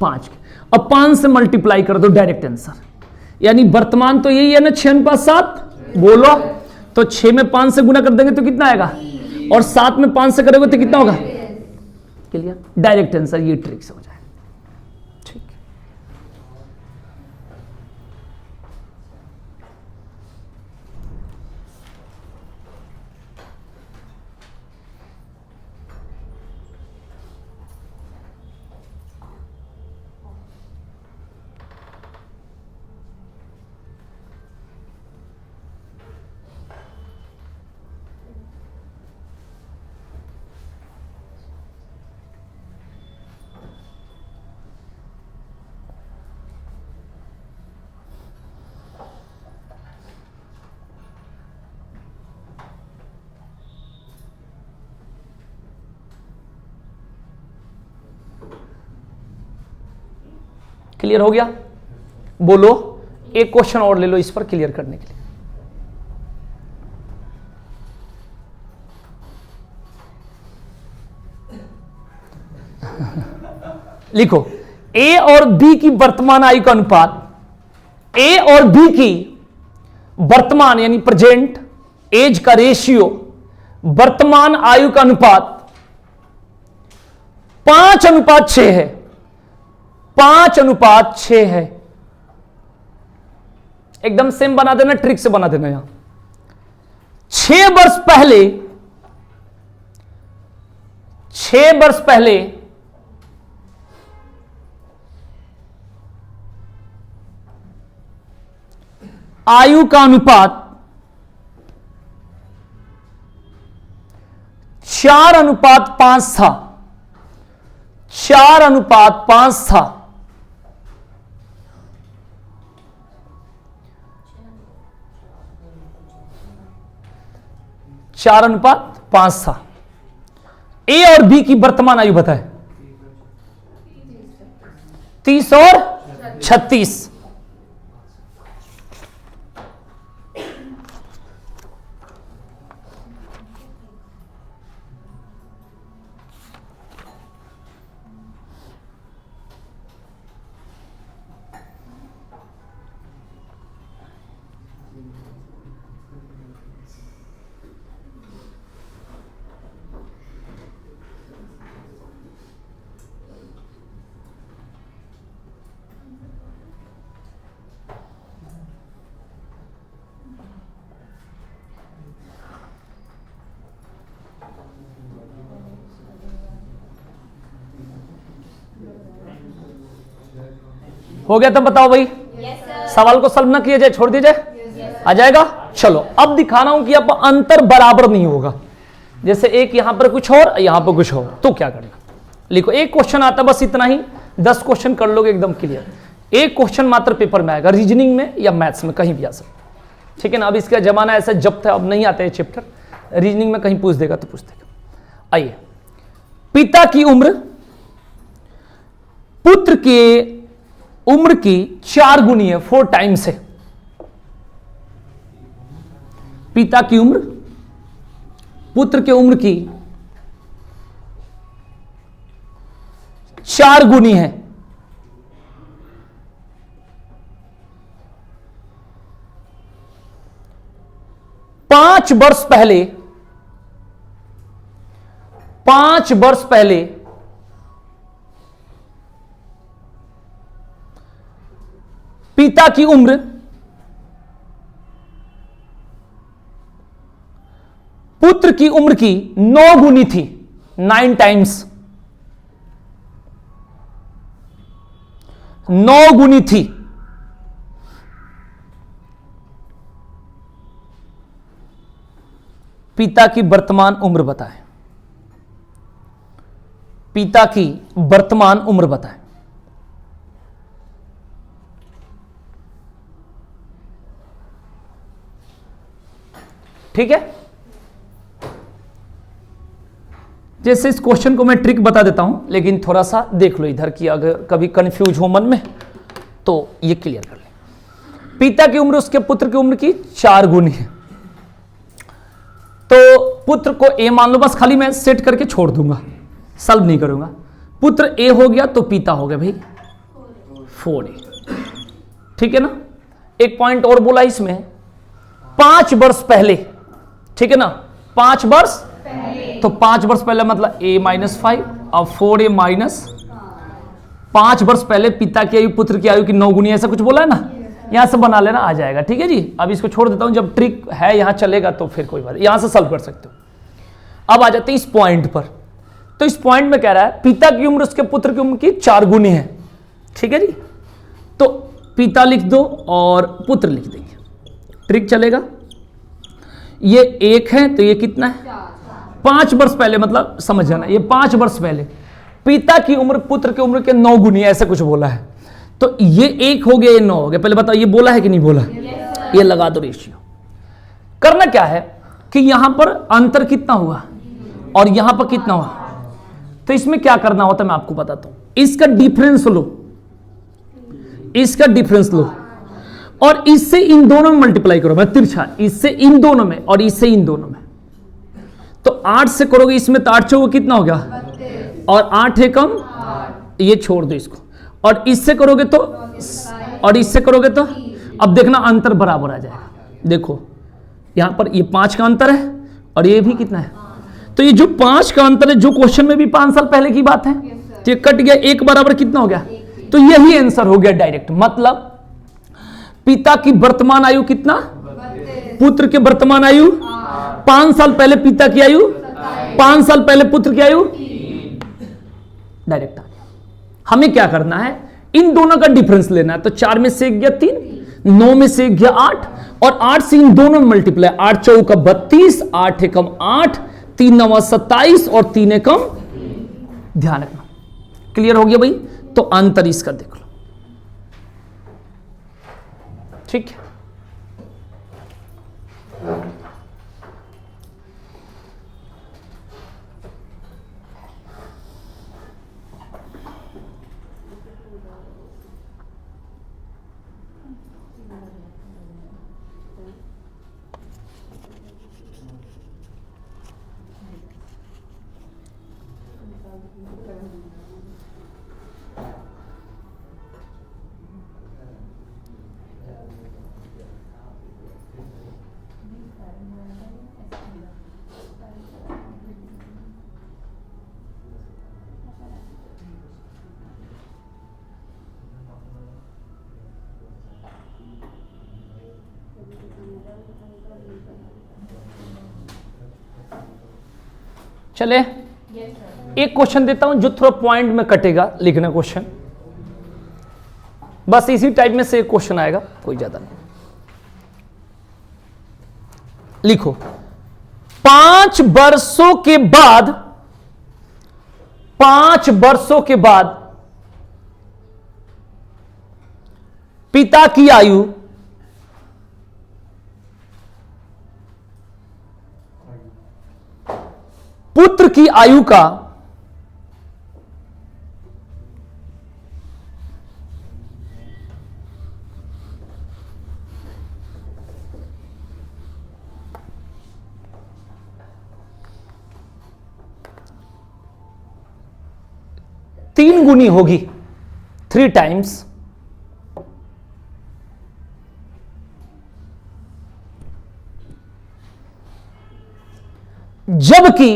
S1: 5 के। अब 5 से मल्टीप्लाई कर दो, डायरेक्ट आंसर। यानी वर्तमान तो यही है ना, 6:7 बोलो, तो 6 में 5 से गुना कर देंगे तो कितना आएगा, और 7 में 5 से करोगे तो कितना होगा? क्लियर? डायरेक्ट आंसर, ये ट्रिक से हो जाएगा। ठीक, क्लियर हो गया? बोलो, एक क्वेश्चन और ले लो इस पर क्लियर करने के लिए। लिखो, ए और बी की वर्तमान आयु का अनुपात, ए और बी की वर्तमान यानी प्रेजेंट एज का रेशियो, वर्तमान आयु का अनुपात 5:6 है। 5:6 है। एकदम सेम बना देना, ट्रिक से बना देना। यहां 6 वर्ष पहले, 6 वर्ष पहले आयु का अनुपात 4:5 था। 4:5 था। 4:5 था। ए और बी की वर्तमान आयु बताए? 30 और 36। हो गया? तब बताओ भाई, सवाल को सॉल्व ना किया जाए, छोड़ दिया जाए, आ जाएगा। चलो अब दिखा रहा हूं कि अब अंतर बराबर नहीं होगा। जैसे एक यहां पर कुछ और, यहां पर कुछ और, तो क्या करना? लिखो, एक क्वेश्चन आता बस इतना ही, 10 क्वेश्चन कर लोगे एकदम क्लियर। एक क्वेश्चन मात्र पेपर में आएगा, रीजनिंग में या मैथ्स में, कहीं भी आ सकता, ठीक है ना। अब इसका जमाना ऐसा जब था, अब नहीं आते चैप्टर, रीजनिंग में कहीं पूछ देगा तो पूछ देगा। आइए, पिता की उम्र पुत्र के उम्र की 4 गुनी है, 4 टाइम्स है। पिता की उम्र पुत्र के उम्र की 4 गुनी है। पांच वर्ष पहले पिता की उम्र पुत्र की उम्र की 9 गुनी थी, 9 टाइम्स, 9 गुनी थी। पिता की वर्तमान उम्र बताएं, पिता की वर्तमान उम्र बताएं। ठीक है, जैसे इस क्वेश्चन को मैं ट्रिक बता देता हूं, लेकिन थोड़ा सा देख लो इधर की, अगर कभी कंफ्यूज हो मन में तो ये क्लियर कर ले। पिता की उम्र उसके पुत्र की उम्र की 4 गुनी है, तो पुत्र को ए मान लो, बस खाली मैं सेट करके छोड़ दूंगा, सॉल्व नहीं करूंगा। पुत्र ए हो गया तो पिता हो गया भाई 4a, ठीक है ना। एक पॉइंट और बोला इसमें, 5 वर्ष पहले, ठीक है ना, 5 वर्ष पहले, तो 5 वर्ष पहले मतलब a-5, अब 4a माइनस 5 वर्ष पहले पिता की आयु पुत्र की आयु की 9 गुनी, ऐसा कुछ बोला है ना, यहां से बना लेना, आ जाएगा। ठीक है जी, अब इसको छोड़ देता हूं, जब ट्रिक है यहां चलेगा तो फिर कोई बात, यहां से सॉल्व कर सकते हो। अब आ जाते हैं इस पॉइंट पर, तो इस पॉइंट में कह रहा है पिता की उम्र उसके पुत्र की उम्र की 4 गुनी है, ठीक है जी। तो पिता लिख दो और पुत्र लिख देंगे, ट्रिक चलेगा। ये 1 है तो ये कितना है, 5 वर्ष पहले, मतलब समझ जाना, ये 5 वर्ष पहले पिता की उम्र पुत्र की उम्र के 9 गुनी, ऐसे कुछ बोला है। तो ये 1 हो गया, ये 9 हो गया। पहले बताओ ये बोला है कि नहीं बोला? ये लगा दो रेशियो। करना क्या है कि यहां पर अंतर कितना हुआ और यहां पर कितना हुआ, तो इसमें क्या करना होता है मैं आपको बताता हूं। इसका डिफरेंस लो, इसका डिफरेंस लो और इससे इन दोनों में मल्टीप्लाई करो, मैं तिरछा, इससे इन दोनों में और इससे इन दोनों में। तो 8 से करोगे इसमें तो 8 चौको कितना हो गया, और 8 है कम, ये छोड़ दो इसको, और इससे करोगे तो, और इससे करोगे तो, अब देखना अंतर बराबर आ जाएगा। देखो यहां पर ये 5 का अंतर है और ये भी कितना है, तो ये जो 5 का अंतर है, जो क्वेश्चन में भी 5 साल पहले की बात है, तो ये कट गया, 1 बराबर कितना हो गया, तो यही आंसर हो गया डायरेक्ट। मतलब पिता की वर्तमान आयु कितना, पुत्र के वर्तमान आयु 5 साल पहले पिता की आयु, 5 साल पहले पुत्र की आयु, डायरेक्ट आ गया। हमें क्या करना है, इन दोनों का डिफरेंस लेना है। तो 4 में से 1 गया 3, 9 में से 1 गया 8, और 8 से इन दोनों में मल्टीप्लाई, 8 चौका 32, 8 एकम 8, 3 9 27 और 3 एकम, ध्यान रखना। क्लियर हो गया भाई? तो अंतर इसका देख लो, ठीक है। चले एक क्वेश्चन देता हूं जो थोड़ा पॉइंट में कटेगा, लिखना क्वेश्चन। बस इसी टाइप में से क्वेश्चन आएगा, कोई ज्यादा नहीं। लिखो 5 वर्षों के बाद, 5 वर्षों के बाद पिता की आयु पुत्र की आयु का तीन गुनी होगी, 3 टाइम्स, जबकि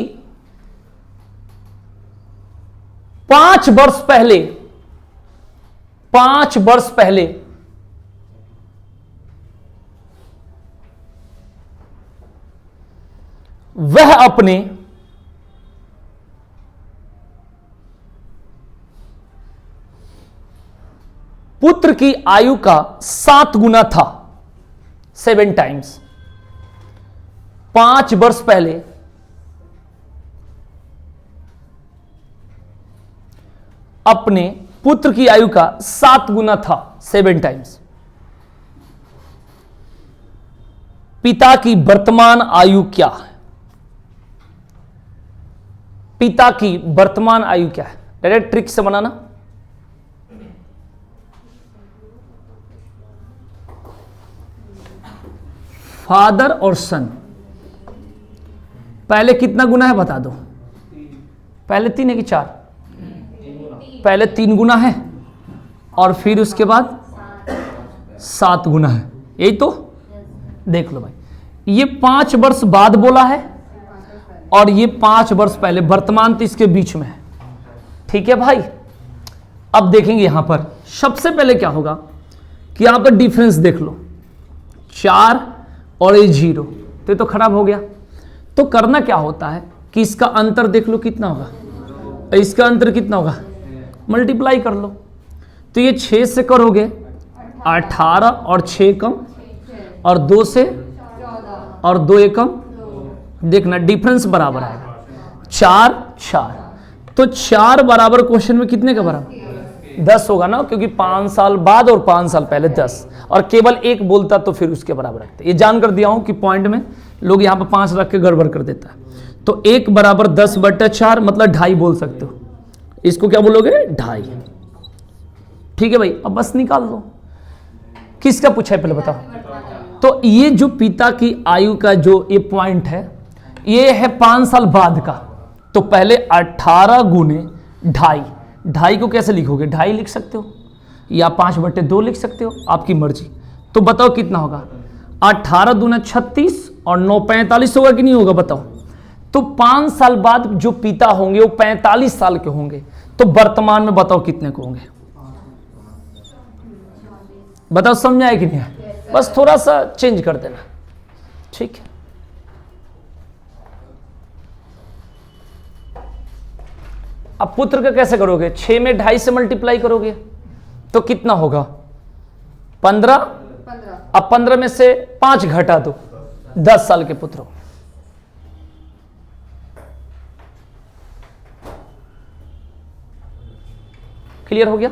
S1: 5 वर्ष पहले, 5 वर्ष पहले वह अपने पुत्र की आयु का 7 गुना था, 7 टाइम्स। 5 वर्ष पहले अपने पुत्र की आयु का 7 गुना था, 7 टाइम्स। पिता की वर्तमान आयु क्या है? पिता की वर्तमान आयु क्या है? डायरेक्ट ट्रिक से बनाना। फादर और सन, पहले कितना गुना है बता दो। पहले 3 है कि 4? पहले 3 गुना है और फिर उसके बाद 7 गुना है, यही तो। देख लो भाई, ये 5 वर्ष बाद बोला है और ये 5 वर्ष पहले, वर्तमान तो इसके बीच में है। ठीक है भाई, अब देखेंगे यहां पर सबसे पहले क्या होगा कि यहां पर डिफरेंस देख लो, 4 और ये 0, तो खराब हो गया। तो करना क्या होता है कि इसका अंतर देख लो कितना होगा, इसका अंतर कितना होगा, मल्टीप्लाई कर लो। तो ये 6 से करोगे 18 और 6 कम और 2 से और 2 एकम, देखना डिफरेंस बराबर आएगा, 4 4। तो 4 बराबर क्वेश्चन में कितने का बराबर? 10 होगा ना, क्योंकि 5 साल बाद और 5 साल पहले 10, और केवल 1 बोलता तो फिर उसके बराबर रखते। ये जानकर दिया हूं कि पॉइंट में लोग यहां पर 5 रख के गड़बड़ कर देता है। तो 1 बराबर 10/4 मतलब 2.5 बोल सकते हो। इसको क्या बोलोगे? 2.5। ठीक है भाई, अब बस निकाल दो। किसका पूछा है पहले बताओ। तो ये जो पिता की आयु का जो ये पॉइंट है, ये है 5 साल बाद का। तो पहले 18 गुने 2.5, 2.5 को कैसे लिखोगे? 2.5 लिख सकते हो या 5/2 लिख सकते हो, आपकी मर्जी। तो बताओ कितना होगा? 18 दूना 36 और 9 45 होगा कि नहीं होगा बताओ। तो 5 साल बाद जो पिता होंगे वो 45 साल के होंगे। तो वर्तमान में बताओ कितने को होंगे? बताओ, समझा है कि नहीं? बस थोड़ा सा चेंज कर देना, ठीक है। अब पुत्र का कैसे करोगे? 6 में 2.5 से मल्टीप्लाई करोगे तो कितना होगा? 15। अब 15 में से 5 घटा दो, 10 साल के पुत्र हो। क्लियर हो गया?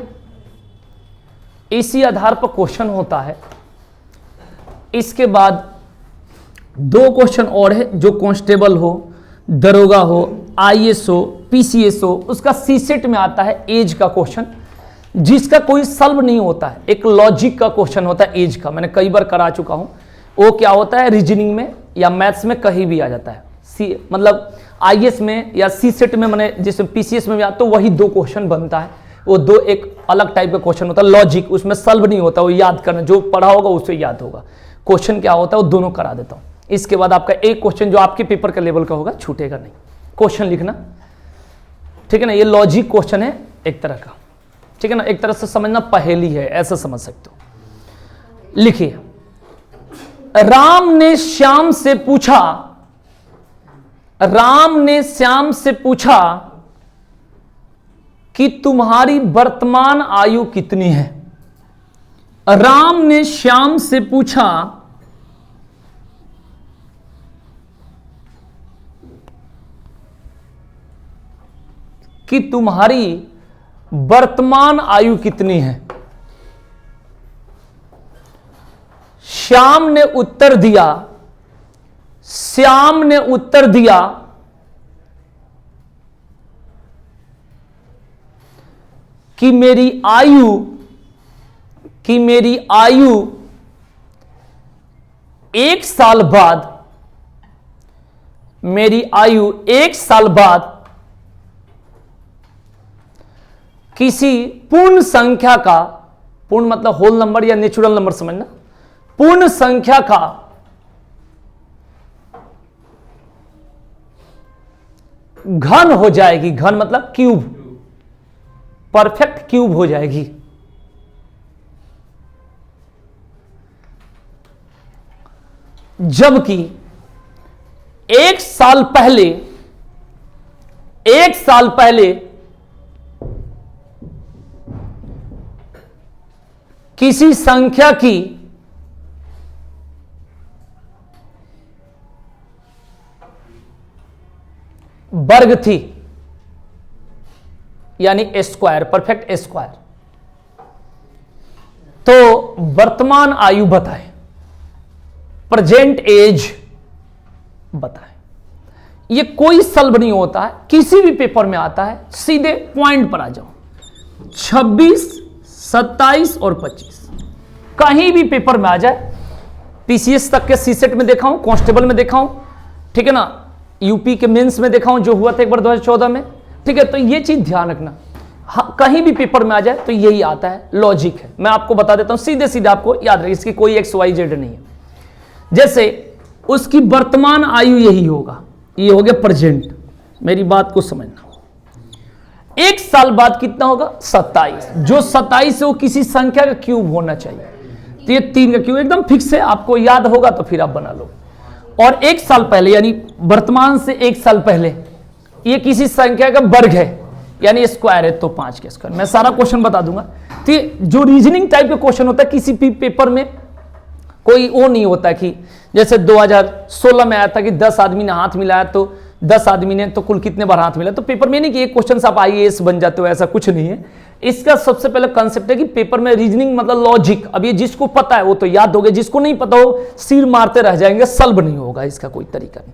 S1: इसी आधार पर क्वेश्चन होता है। इसके बाद 2 क्वेश्चन और है, जो कांस्टेबल हो, दरोगा हो, आईएएस हो, पीसीएस हो, उसका सीसेट में आता है एज का क्वेश्चन, जिसका कोई सॉल्व नहीं होता है। एक लॉजिक का क्वेश्चन होता है एज का, मैंने कई बार करा चुका हूं। वो क्या होता है, रीजनिंग में या मैथ्स में कहीं भी आ जाता है। मतलब आईएएस में या सीसेट में, मैंने जैसे पीसीएस में भी आता, तो वही 2 क्वेश्चन बनता है। वो 2 एक अलग टाइप का क्वेश्चन होता है, लॉजिक, उसमें सॉल्व नहीं होता, वो याद करना, जो पढ़ा होगा उससे याद होगा। क्वेश्चन क्या होता है वो दोनों करा देता हूं। इसके बाद आपका एक क्वेश्चन जो आपके पेपर का लेवल का होगा छूटेगा नहीं, क्वेश्चन लिखना, ठीक है ना। ये लॉजिक क्वेश्चन है एक तरह का, ठीक है ना। एक तरह से समझना पहेली है, ऐसा समझ सकते हो। लिखिए, राम ने श्याम से पूछा, राम ने श्याम से पूछा कि तुम्हारी वर्तमान आयु कितनी है। राम ने श्याम से पूछा कि तुम्हारी वर्तमान आयु कितनी है। श्याम ने उत्तर दिया कि मेरी आयु 1 साल बाद, किसी पूर्ण संख्या का, पूर्ण मतलब होल नंबर या नेचुरल नंबर समझना, पूर्ण संख्या का घन हो जाएगी। घन मतलब क्यूब, परफेक्ट क्यूब हो जाएगी। जबकि 1 साल पहले किसी संख्या की वर्ग थी, यानी स्क्वायर, परफेक्ट स्क्वायर। तो वर्तमान आयु बताएं, प्रेजेंट एज बताएं। ये कोई सल्व नहीं होता है, किसी भी पेपर में आता है, सीधे पॉइंट पर आ जाओ। 26, 27 और 25 कहीं भी पेपर में आ जाए, पीसीएस तक के सीसेट में देखा हूं, कांस्टेबल में देखा हूं, ठीक है ना, यूपी के मेंस में देखा हूं जो हुआ था एक बार 2014 में, ठीक है। तो ये चीज ध्यान रखना, कहीं भी पेपर में आ जाए तो यही आता है, लॉजिक है। मैं आपको बता देता हूं, सीधे सीधे आपको याद रहे, इसकी कोई XYZ नहीं है। जैसे उसकी वर्तमान आयु यही होगा, ये हो गया प्रेजेंट। मेरी बात को समझना, 1 साल बाद कितना होगा? 27। जो 27 है वो किसी संख्या का क्यूब होना चाहिए, तो ये 3 का क्यूब एकदम फिक्स है, आपको याद होगा तो फिर आप बना लो। और 1 साल पहले यानी वर्तमान से 1 साल पहले ये किसी संख्या का वर्ग है, यानी स्क्वायर है, तो 5 के स्क्वायर। मैं सारा क्वेश्चन बता दूंगा। तो जो रीजनिंग टाइप का क्वेश्चन होता है, किसी भी पेपर में कोई वो नहीं होता कि जैसे 2016 में आया था कि 10 आदमी ने हाथ मिलाया तो 10 आदमी ने तो कुल कितने बार हाथ मिला। तो पेपर में नहीं कि एक क्वेश्चन से आप IAS बन जाते हो, ऐसा कुछ नहीं है। इसका सबसे पहले कंसेप्ट है कि पेपर में रीजनिंग मतलब लॉजिक। अब ये जिसको पता है वो तो याद हो गया, जिसको नहीं पता हो सिर मारते रह जाएंगे, सल्व नहीं होगा, इसका कोई तरीका नहीं।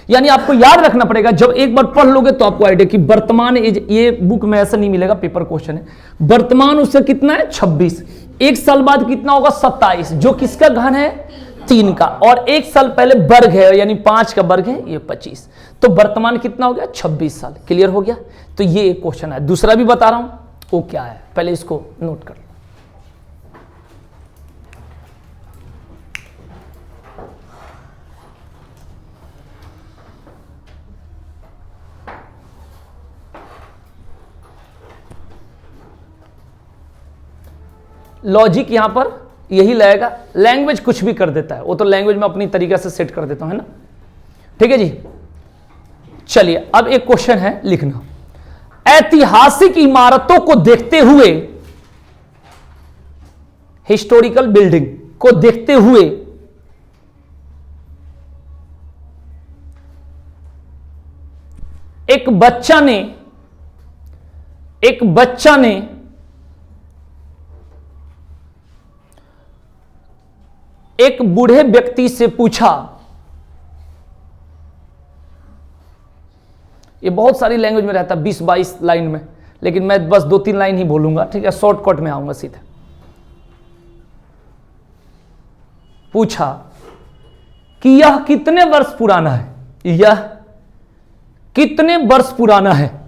S1: यानी आपको याद रखना पड़ेगा, जब एक बार पढ़ लोगे तो आपको आइडिया कि वर्तमान एज, ये बुक में ऐसा नहीं मिलेगा, पेपर क्वेश्चन है। वर्तमान उससे कितना है? 26। 1 साल बाद कितना होगा? 27, जो किसका घन है? 3 का। और 1 साल पहले वर्ग है, यानी 5 का वर्ग है, ये 25। तो वर्तमान कितना हो गया? 26 साल। क्लियर हो गया? तो ये एक क्वेश्चन है। दूसरा भी बता रहा हूं, वो क्या है, पहले इसको नोट कर लो। लॉजिक यहां पर यही लगेगा, लैंग्वेज कुछ भी कर देता है, वो तो लैंग्वेज में अपनी तरीके से सेट कर देता हूं, है ना। ठीक है जी, चलिए अब एक क्वेश्चन है, लिखना। ऐतिहासिक इमारतों को देखते हुए, हिस्टोरिकल बिल्डिंग को देखते हुए एक बच्चा ने एक बूढ़े व्यक्ति से पूछा। ये बहुत सारी लैंग्वेज में रहता है, 20-22 लाइन में, लेकिन मैं बस 2-3 लाइन ही बोलूंगा, ठीक है, शॉर्टकट में आऊंगा सीधे। पूछा कि यह कितने वर्ष पुराना है? यह कितने वर्ष पुराना है?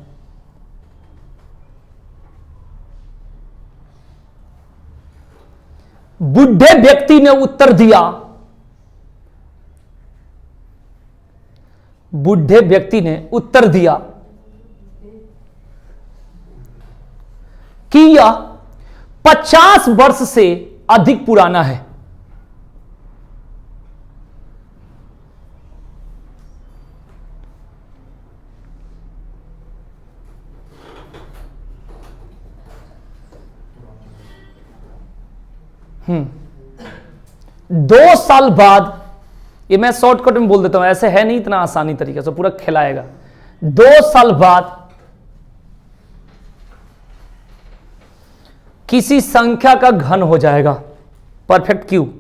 S1: बूढ़े व्यक्ति ने उत्तर दिया, बूढ़े व्यक्ति ने उत्तर दिया कि यह 50 वर्ष से अधिक पुराना है। 2 साल बाद, ये मैं शॉर्टकट में बोल देता हूं, ऐसे है नहीं इतना आसानी तरीके से, पूरा खिलाएगा। 2 साल बाद किसी संख्या का घन हो जाएगा, परफेक्ट क्यूब।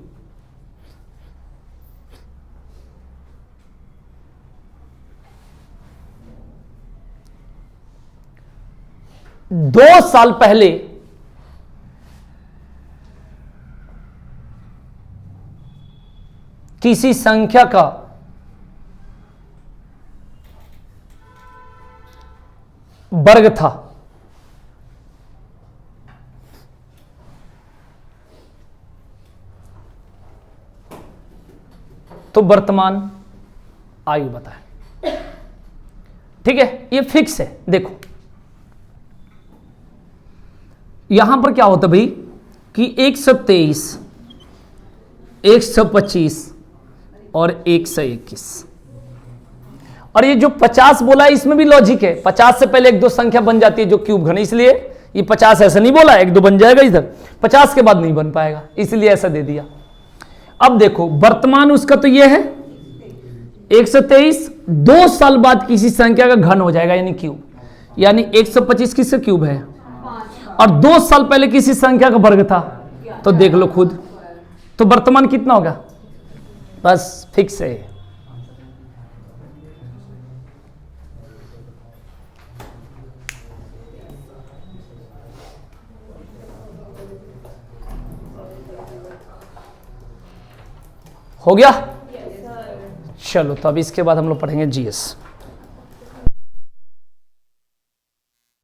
S1: दो साल पहले किसी संख्या का वर्ग था, तो वर्तमान आयु बताएं। ठीक है, ये फिक्स है। देखो यहां पर क्या होता भाई कि 123, 125 और 121, और ये जो 50 बोला है इसमें भी लॉजिक है। 50 से पहले 1-2 संख्या बन जाती है जो क्यूब घन, इसलिए ये 50 ऐसा नहीं बोला 1-2 बन जाएगा इधर, 50 के बाद नहीं बन पाएगा, इसलिए ऐसा दे दिया। अब देखो वर्तमान उसका तो ये है 123, 2 साल बाद किसी संख्या का घन हो जाएगा यानी क्यूब, यानी 125 किसका क्यूब है, और 2 साल पहले किसी संख्या का वर्ग था, तो देख लो खुद, तो वर्तमान कितना होगा, बस फिक्स है। हो गया? चलो तो अब इसके बाद हम लोग पढ़ेंगे जीएस।